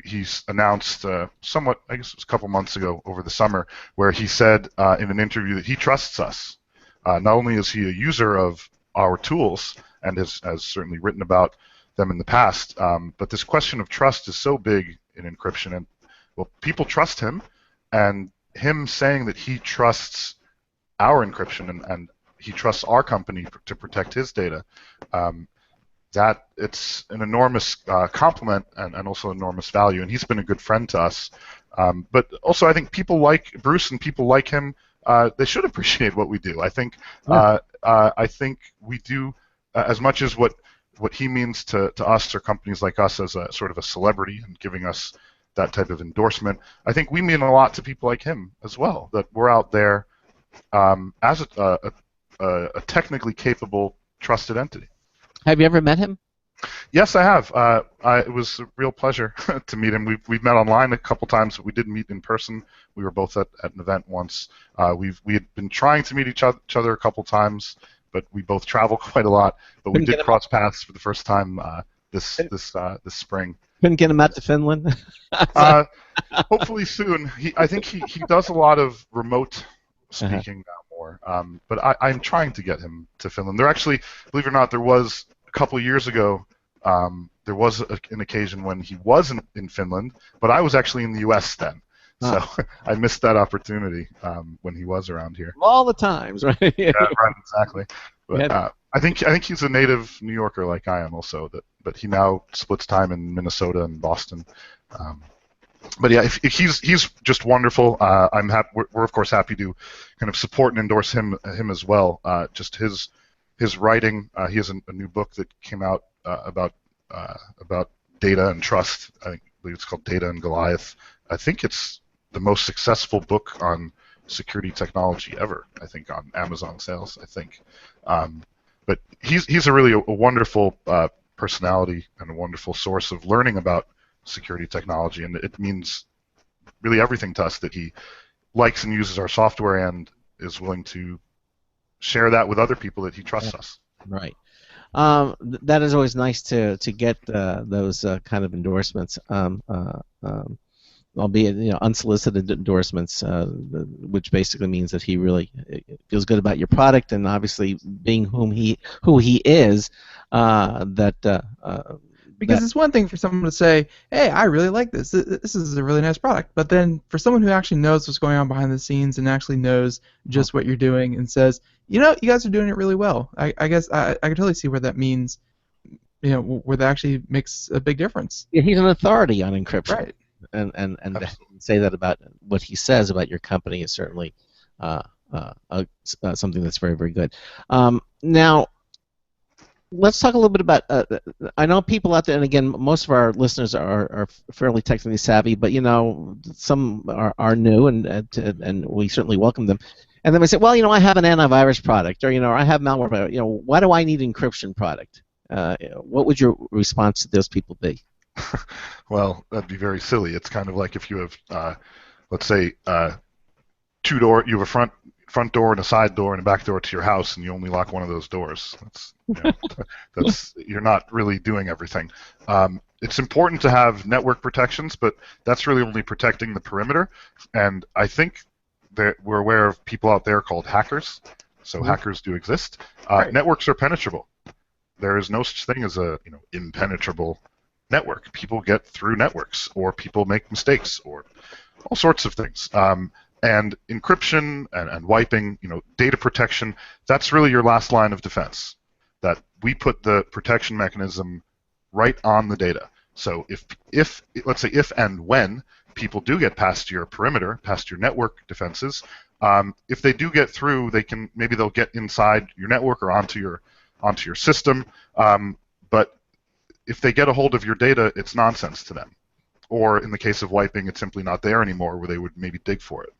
he's announced somewhat, I guess it was a couple months ago over the summer, where he said in an interview that he trusts us. Not only is he a user of our tools and has certainly written about them in the past, but this question of trust is so big in encryption, and well, people trust him, and him saying that he trusts our encryption and he trusts our company to protect his data, that it's an enormous compliment and also enormous value, and he's been a good friend to us. But also I think people like Bruce and people like him, they should appreciate what we do. I think we do as much as what he means to us or companies like us as a sort of a celebrity and giving us that type of endorsement. I think we mean a lot to people like him as well, that we're out there as a technically capable, trusted entity. Have you ever met him? Yes, I have. It was a real pleasure to meet him. We've met online a couple times, but we didn't meet in person. We were both at an event once. We had been trying to meet each other a couple times, but we both travel quite a lot. But we did cross paths for the first time this spring. Couldn't get him out to Finland? Hopefully soon. I think he does a lot of remote speaking now more. But I'm trying to get him to Finland. There actually, believe it or not, there was a couple of years ago, there was an occasion when he was in Finland, but I was actually in the U.S. then. So I missed that opportunity when he was around here. All the times, right? Yeah, right, exactly. But I think he's a native New Yorker like I am also, but he now splits time in Minnesota and Boston. But yeah, if he's just wonderful. I'm happy. We're of course happy to kind of support and endorse him as well. Just his writing. He has a new book that came out about data and trust. I believe it's called Data and Goliath. I think it's the most successful book on security technology ever. I think on Amazon sales. I think. But he's a really a wonderful personality and a wonderful source of learning about security technology, and it means really everything to us that he likes and uses our software and is willing to share that with other people that he trusts us. Right. That is always nice to get those kind of endorsements, albeit unsolicited endorsements, which basically means that he really feels good about your product, and obviously being who he is, because it's one thing for someone to say, hey, I really like this. This is a really nice product. But then for someone who actually knows what's going on behind the scenes and actually knows just what you're doing and says, you guys are doing it really well. I guess I can totally see where that means, where that actually makes a big difference. Yeah, he's an authority on encryption. Right. And to say that about what he says about your company is certainly something that's very, very good. Now, let's talk a little bit about. I know people out there, and again, most of our listeners are fairly technically savvy, but some are new, and we certainly welcome them. And then we say, well, I have an antivirus product, or I have malware product. Why do I need an encryption product? What would your response to those people be? Well, that'd be very silly. It's kind of like if you have, let's say, two door. You have a front door and a side door and a back door to your house, and you only lock one of those doors. That's you're not really doing everything. It's important to have network protections, but that's really only protecting the perimeter. And I think that we're aware of people out there called hackers. So hackers do exist. Right. Networks are penetrable. There is no such thing as a impenetrable network. People get through networks, or people make mistakes, or all sorts of things. And encryption and wiping, data protection, that's really your last line of defense. That we put the protection mechanism right on the data. So if let's say if and when people do get past your perimeter, past your network defenses, If they do get through, maybe they'll get inside your network or onto your system. But if they get a hold of your data, it's nonsense to them. Or in the case of wiping, it's simply not there anymore, where they would maybe dig for it.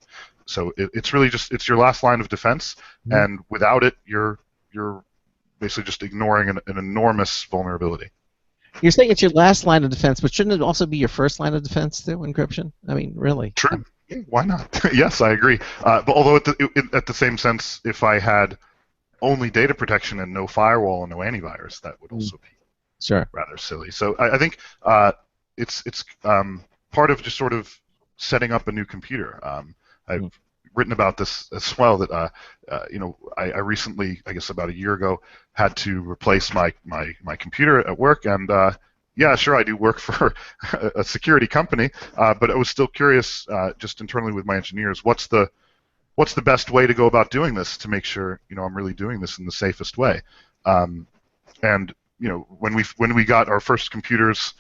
So it's really it's your last line of defense, and without it, you're basically just ignoring an enormous vulnerability. You're saying it's your last line of defense, but shouldn't it also be your first line of defense through encryption? I mean, really? True. Why not? Yes, I agree. But although at the same sense, if I had only data protection and no firewall and no antivirus, that would also be rather silly. So I think it's part of just sort of setting up a new computer. I've written about this as well. That I recently, I guess about a year ago, had to replace my computer at work, and yeah, sure, I do work for a security company, but I was still curious, just internally with my engineers, what's the best way to go about doing this to make sure I'm really doing this in the safest way. And when we got our first computers,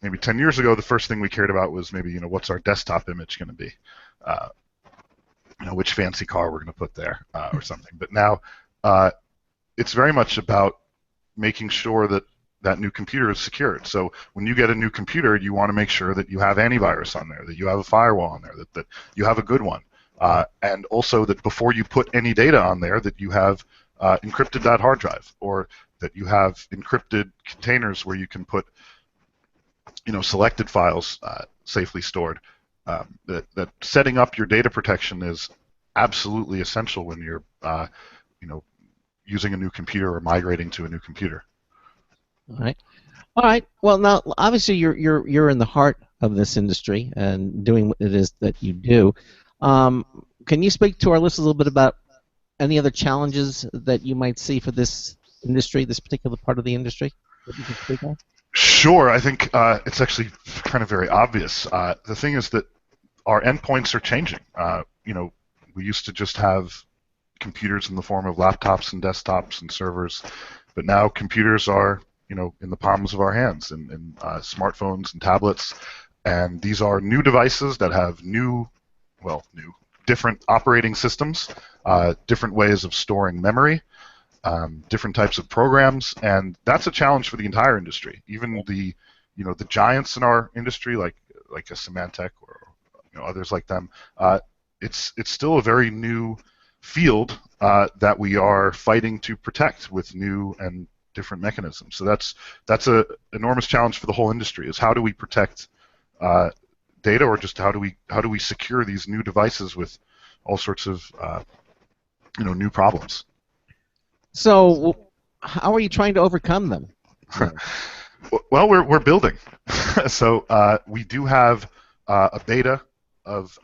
maybe 10 years ago, the first thing we cared about was maybe what's our desktop image going to be, which fancy car we're going to put there or something. But now it's very much about making sure that that new computer is secured. So when you get a new computer, you want to make sure that you have antivirus on there, that you have a firewall on there, that you have a good one, and also that before you put any data on there, that you have encrypted that hard drive, or that you have encrypted containers where you can put selected files safely stored. That setting up your data protection is absolutely essential when you're using a new computer or migrating to a new computer. All right. Well, now obviously you're in the heart of this industry and doing what it is that you do. Can you speak to our listeners a little bit about any other challenges that you might see for this industry, this particular part of the industry that you can speak on? Sure. I think it's actually kind of very obvious. The thing is that our endpoints are changing. We used to just have computers in the form of laptops and desktops and servers, but now computers are in the palms of our hands, in smartphones and tablets, and these are new devices that have different operating systems, different ways of storing memory, different types of programs, and that's a challenge for the entire industry. Even the giants in our industry, like a Symantec or others like them, it's still a very new field that we are fighting to protect with new and different mechanisms. So that's an enormous challenge for the whole industry, is how do we protect data, or just how do we secure these new devices with all sorts of new problems. So how are you trying to overcome them? Well, we're building. So we do have a beta of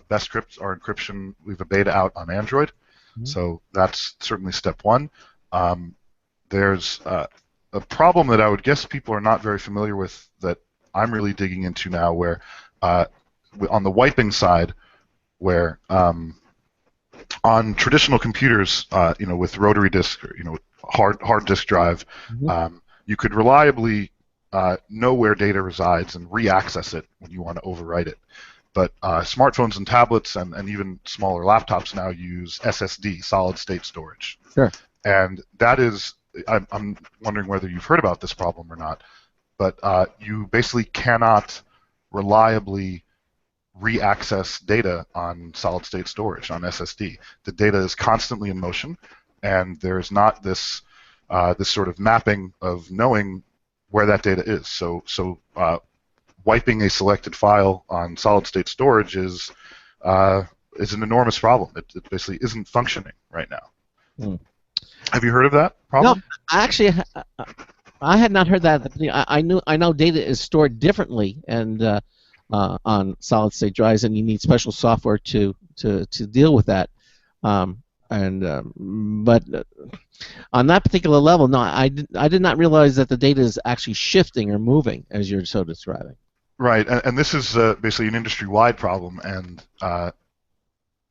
Bestscript, our encryption. We have a beta out on Android, so that's certainly step one. There's a problem that I would guess people are not very familiar with that I'm really digging into now, where on the wiping side, where on traditional computers, with rotary disk or hard disk drive, you could reliably know where data resides and re-access it when you want to overwrite it. But smartphones and tablets and even smaller laptops now use SSD, solid state storage. Sure. And that is, I'm wondering whether you've heard about this problem or not, but you basically cannot reliably re-access data on solid state storage, on SSD. The data is constantly in motion, and there's not this sort of mapping of knowing where that data is. So wiping a selected file on solid state storage is an enormous problem. It basically isn't functioning right now. Have you heard of that problem? No, actually, I had not heard that. I know data is stored differently and on solid state drives, and you need special software to deal with that. But on that particular level, no, I did not realize that the data is actually shifting or moving, as you're so describing. Right, and this is basically an industry-wide problem, and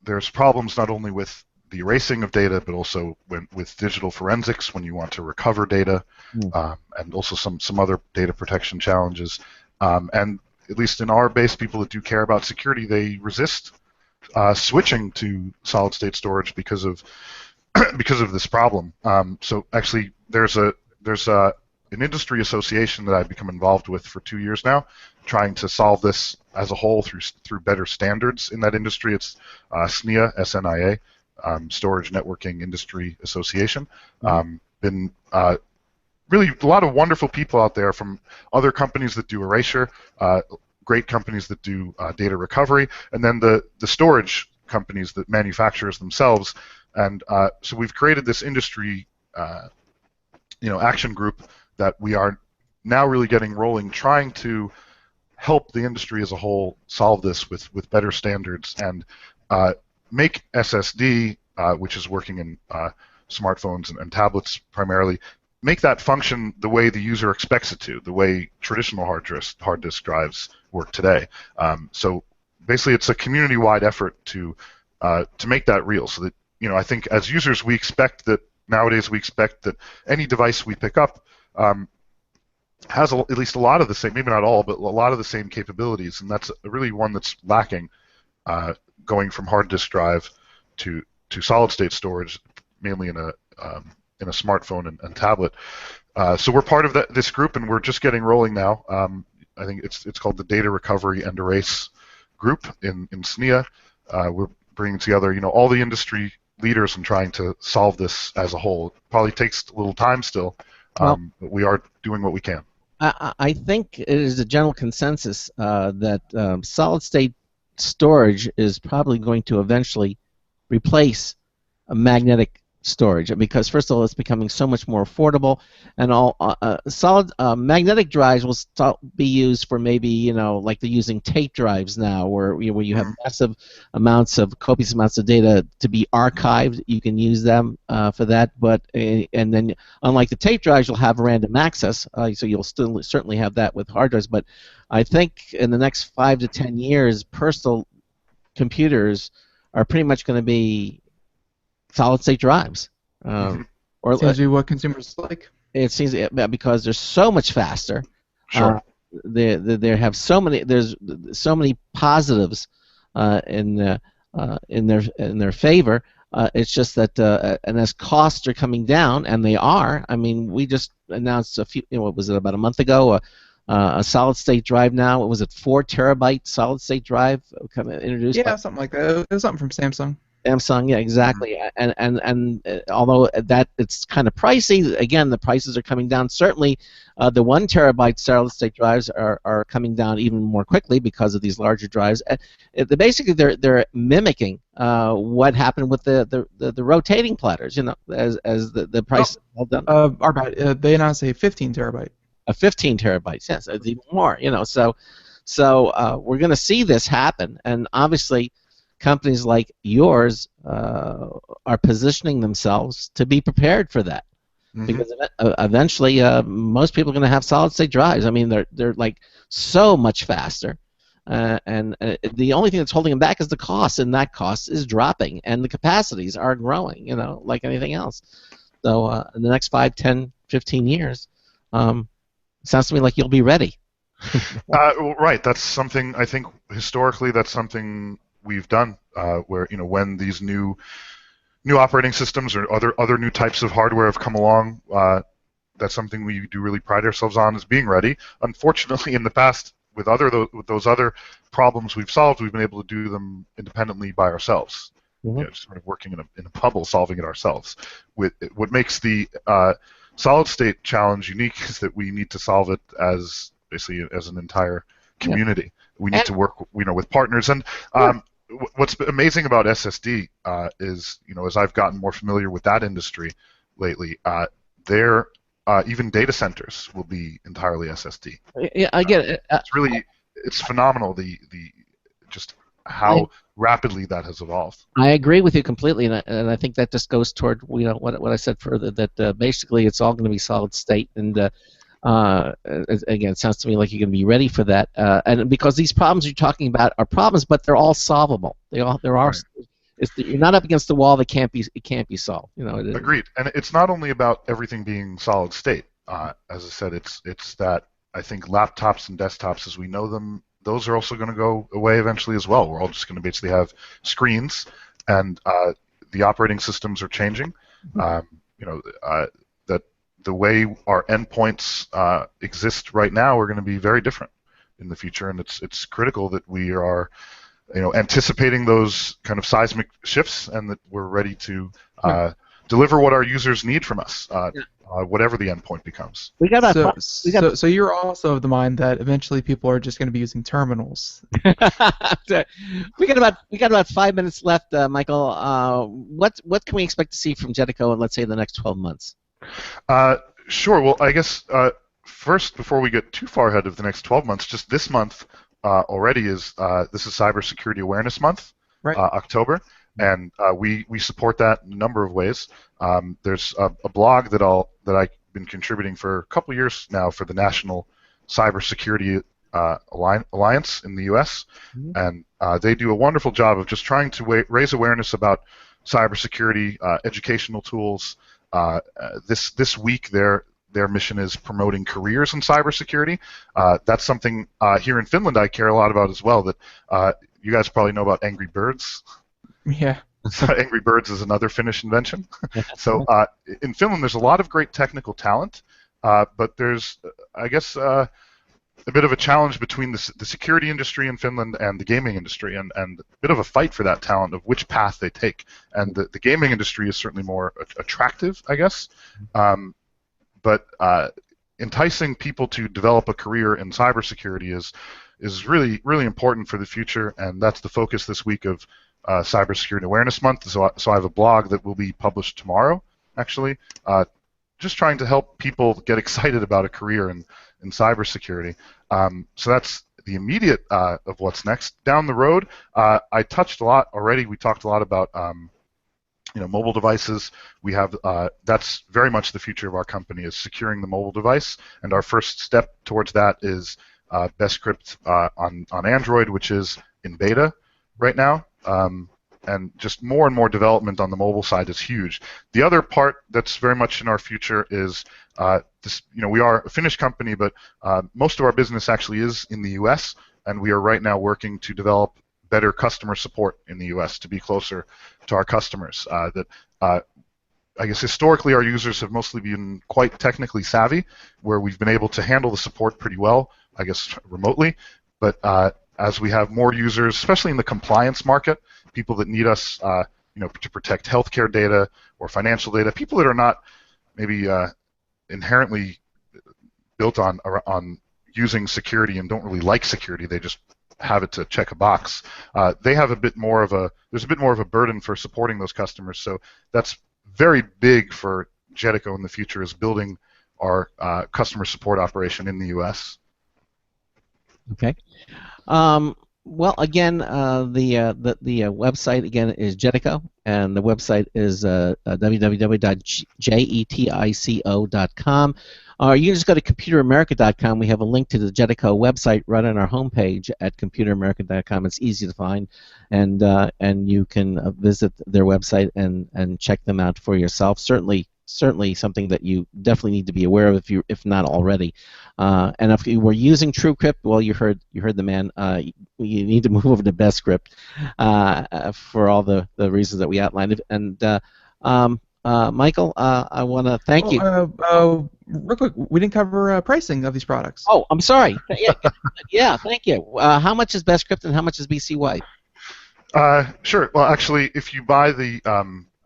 there's problems not only with the erasing of data, but also with digital forensics when you want to recover data, and also some other data protection challenges. And at least in our base, people that do care about security, they resist switching to solid state storage because of because of this problem. So actually, there's an industry association that I've become involved with for 2 years now, trying to solve this as a whole through better standards in that industry. It's SNIA, S-N-I-A, Storage Networking Industry Association. Been really a lot of wonderful people out there from other companies that do erasure, great companies that do data recovery, and then the storage companies that manufacturers themselves. And so we've created this industry action group that we are now really getting rolling, trying to help the industry as a whole solve this with better standards and make SSD, which is working in smartphones and tablets primarily, make that function the way the user expects it to, the way traditional hard disk drives work today. So basically, it's a community-wide effort to make that real. So that I think as users, we expect that nowadays any device we pick up has at least a lot of the same, maybe not all, but a lot of the same capabilities, and that's really one that's lacking, going from hard disk drive to solid state storage, mainly in a smartphone and tablet. So we're part of this group, and we're just getting rolling now. I think it's called the Data Recovery and Erase Group in SNIA. We're bringing together all the industry leaders and trying to solve this as a whole. It probably takes a little time still, but we are doing what we can. I think it is a general consensus that solid-state storage is probably going to eventually replace a magnetic storage, because first of all, it's becoming so much more affordable, and all magnetic drives will be used for maybe like they're using tape drives now, where you have massive amounts of copious amounts of data to be archived. You can use them for that, but and then unlike the tape drives, you'll have random access, so you'll still certainly have that with hard drives. But I think in the next 5 to 10 years, personal computers are pretty much going to be solid-state drives, or seems to be what consumers like. It seems because they're so much faster. Sure. They have so many. There's so many positives in their favor. It's just that, and as costs are coming down, and they are. I mean, we just announced what was it, about a month ago? A solid-state drive now. What was it, 4 terabyte solid-state drive kind of introduced? Yeah, something like that. It was something from Samsung. Samsung, yeah, exactly. And although that it's kind of pricey, again, the prices are coming down. Certainly, the 1 terabyte solid-state drives are coming down even more quickly because of these larger drives. Basically, they're mimicking what happened with the rotating platters. As the price held down. They announced a 15 terabyte. A 15 terabytes, yes, it's even more. So we're going to see this happen, and obviously, companies like yours are positioning themselves to be prepared for that, because eventually most people are going to have solid-state drives. I mean, they're like so much faster, and the only thing that's holding them back is the cost, and that cost is dropping, and the capacities are growing. Like anything else. So in the next 5, 10, 15 years, sounds to me like you'll be ready. Right. That's something I think historically. That's something we've done, where when these new operating systems or other new types of hardware have come along, that's something we do really pride ourselves on, is being ready. Unfortunately, in the past, with those other problems we've solved, we've been able to do them independently by ourselves. Just sort of working in a bubble, solving it ourselves. What makes the solid state challenge unique is that we need to solve it as an entire community. We need to work with partners, and what's amazing about SSD is, as I've gotten more familiar with that industry lately, even data centers will be entirely SSD. Yeah, I get it. It's phenomenal just how rapidly that has evolved. I agree with you completely, and I think that just goes toward what I said further, that basically it's all going to be solid state, and again, it sounds to me like you're going to be ready for that, and because these problems you're talking about are problems, but they're all solvable. There are. Right. You're not up against the wall that can't be solved. Agreed. And it's not only about everything being solid state. As I said, it's that I think laptops and desktops, as we know them those are also going to go away eventually as well. We're all just going to basically have screens, and the operating systems are changing. That the way our endpoints exist right now are going to be very different in the future, and it's critical that we are anticipating those kind of seismic shifts, and that we're ready to deliver what our users need from us, whatever the endpoint becomes. So you're also of the mind that eventually people are just going to be using terminals. we got about 5 minutes left, Michael. What can we expect to see from Jetico in, let's say, the next 12 months? Sure. Well, I guess first, before we get too far ahead of the next 12 months, just this month already this is Cybersecurity Awareness Month, right. October, and we support that in a number of ways. There's a blog that I've been contributing for a couple years now for the National Cybersecurity Alliance in the U.S., and they do a wonderful job of just trying to raise awareness about cybersecurity, educational tools. This week, their mission is promoting careers in cybersecurity. That's something here in Finland I care a lot about as well. That you guys probably know about Angry Birds. Yeah. Angry Birds is another Finnish invention. So in Finland, there's a lot of great technical talent, but there's, I guess, a bit of a challenge between the security industry in Finland and the gaming industry, and a bit of a fight for that talent of which path they take. And the gaming industry is certainly more attractive, I guess, but enticing people to develop a career in cybersecurity is really, really important for the future, and that's the focus this week of Cybersecurity Awareness Month. So I have a blog that will be published tomorrow, actually, just trying to help people get excited about a career in cybersecurity. So that's the immediate of what's next. Down the road, I touched a lot already. We talked a lot about mobile devices. We have that's very much the future of our company, is securing the mobile device, and our first step towards that is BestScript on Android, which is in beta right now. And just more and more development on the mobile side is huge. The other part that's very much in our future is we are a Finnish company, but most of our business actually is in the U.S., and we are right now working to develop better customer support in the U.S. to be closer to our customers. I guess historically our users have mostly been quite technically savvy, where we've been able to handle the support pretty well, I guess, remotely. But as we have more users, especially in the compliance market, people that need us, to protect healthcare data or financial data, people that are not maybe inherently built on using security and don't really like security, they just have it to check a box. They have there's a bit more of a burden for supporting those customers. So that's very big for Jetico in the future, is building our customer support operation in the U.S. Okay. Well, again, the website again is Jetico, and the website is www.jetico.com. You can just go to computeramerica.com. We have a link to the Jetico website right on our homepage at computeramerica.com. It's easy to find, and you can visit their website and check them out for yourself. Certainly something that you definitely need to be aware of if not already. And if you were using TrueCrypt, well, you heard the man. You need to move over to BestScript for all the reasons that we outlined. And Michael, I want to thank you. Real quick, we didn't cover pricing of these products. Oh, I'm sorry. Yeah, thank you. How much is BestScript and how much is BCY? Sure. Well, actually, if you buy the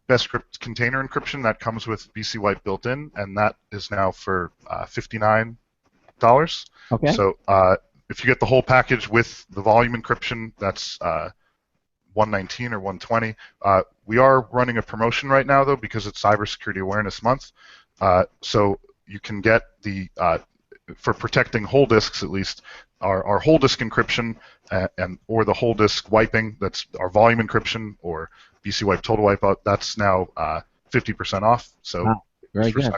BestScript container encryption, that comes with BCY built in, and that is now for $59. Okay. So if you get the whole package with the volume encryption, that's $119 or $120. We are running a promotion right now, though, because it's Cybersecurity Awareness Month. So you can get for protecting whole disks at least, our whole disk encryption or the whole disk wiping, that's our volume encryption, or BC Wipe Total Wipeout, that's now 50% off. So wow. Very good.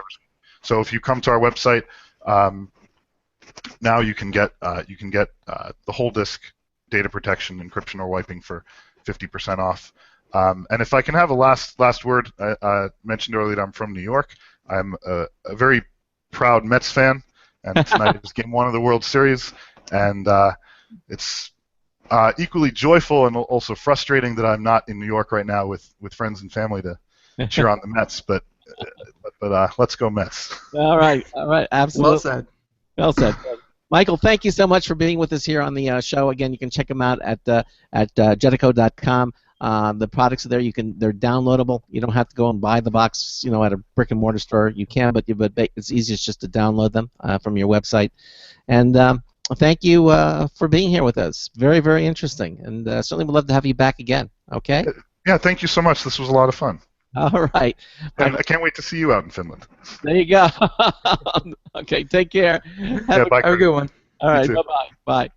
So if you come to our website, now you can get the whole disk data protection, encryption, or wiping for 50% off. And if I can have a last word, I mentioned earlier that I'm from New York. I'm a very proud Mets fan, and tonight is Game 1 of the World Series. And it's equally joyful and also frustrating that I'm not in New York right now with friends and family to cheer on the Mets. But let's go Mets. All right, absolutely. Well said. Well said. Michael, thank you so much for being with us here on the show. Again, you can check them out at Jetico.com. The products are there. They're downloadable. You don't have to go and buy the box, at a brick and mortar store. You can, but it's easiest just to download them from your website. And thank you for being here with us. Very, very interesting, and certainly would love to have you back again. Okay. Yeah, thank you so much. This was a lot of fun. All right. And I can't wait to see you out in Finland. There you go. Okay, take care. Have a good one. All right, bye-bye. Bye.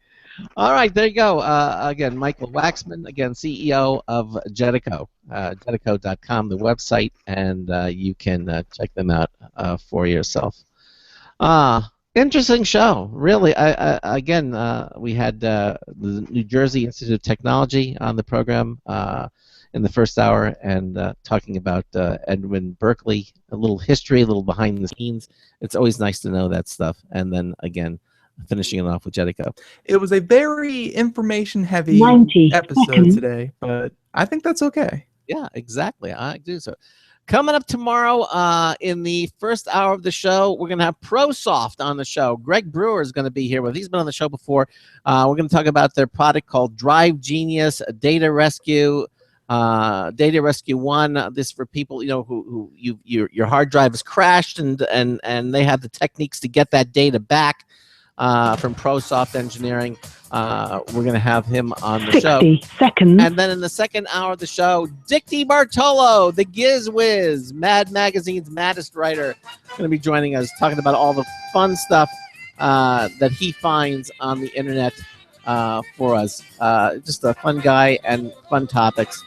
All right, there you go. Again, Michael Waxman, again, CEO of Jetico, Jetico.com, the website, and you can check them out for yourself. Interesting show, really. Again, we had the New Jersey Institute of Technology on the program in the first hour, and talking about Edwin Berkeley, a little history, a little behind the scenes. It's always nice to know that stuff. And then, again, finishing it off with Jetico. It was a very information-heavy episode today, but I think that's okay. Yeah, exactly. I do so. Coming up tomorrow in the first hour of the show, we're going to have ProSoft on the show. Greg Brewer is going to be here with. He's been on the show before. We're going to talk about their product called Drive Genius Data Rescue. Data Rescue 1. This for people who your hard drive has crashed and they have the techniques to get that data back from ProSoft Engineering. We're going to have him on the show. 60 seconds. And then in the second hour of the show, Dick DiBartolo, the Giz Wiz, Mad Magazine's maddest writer, going to be joining us, talking about all the fun stuff that he finds on the internet for us. Just a fun guy and fun topics.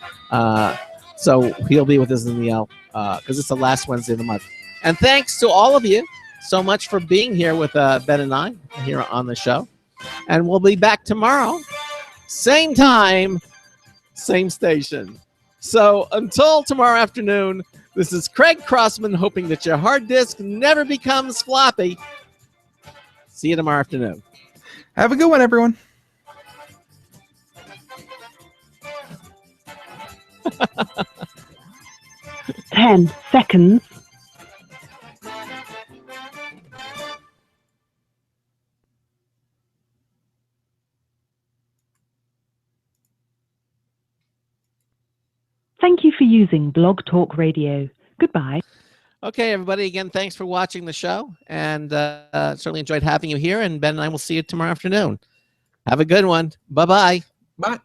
So he'll be with us in the L because it's the last Wednesday of the month. And thanks to all of you so much for being here with Ben and I here on the show. And we'll be back tomorrow, same time, same station. So until tomorrow afternoon, this is Craig Crossman hoping that your hard disk never becomes floppy. See you tomorrow afternoon. Have a good one, everyone. Ten seconds. Thank you for using Blog Talk Radio. Goodbye. Okay, everybody, again, thanks for watching the show, and certainly enjoyed having you here, and Ben and I will see you tomorrow afternoon. Have a good one. Bye-bye. Bye.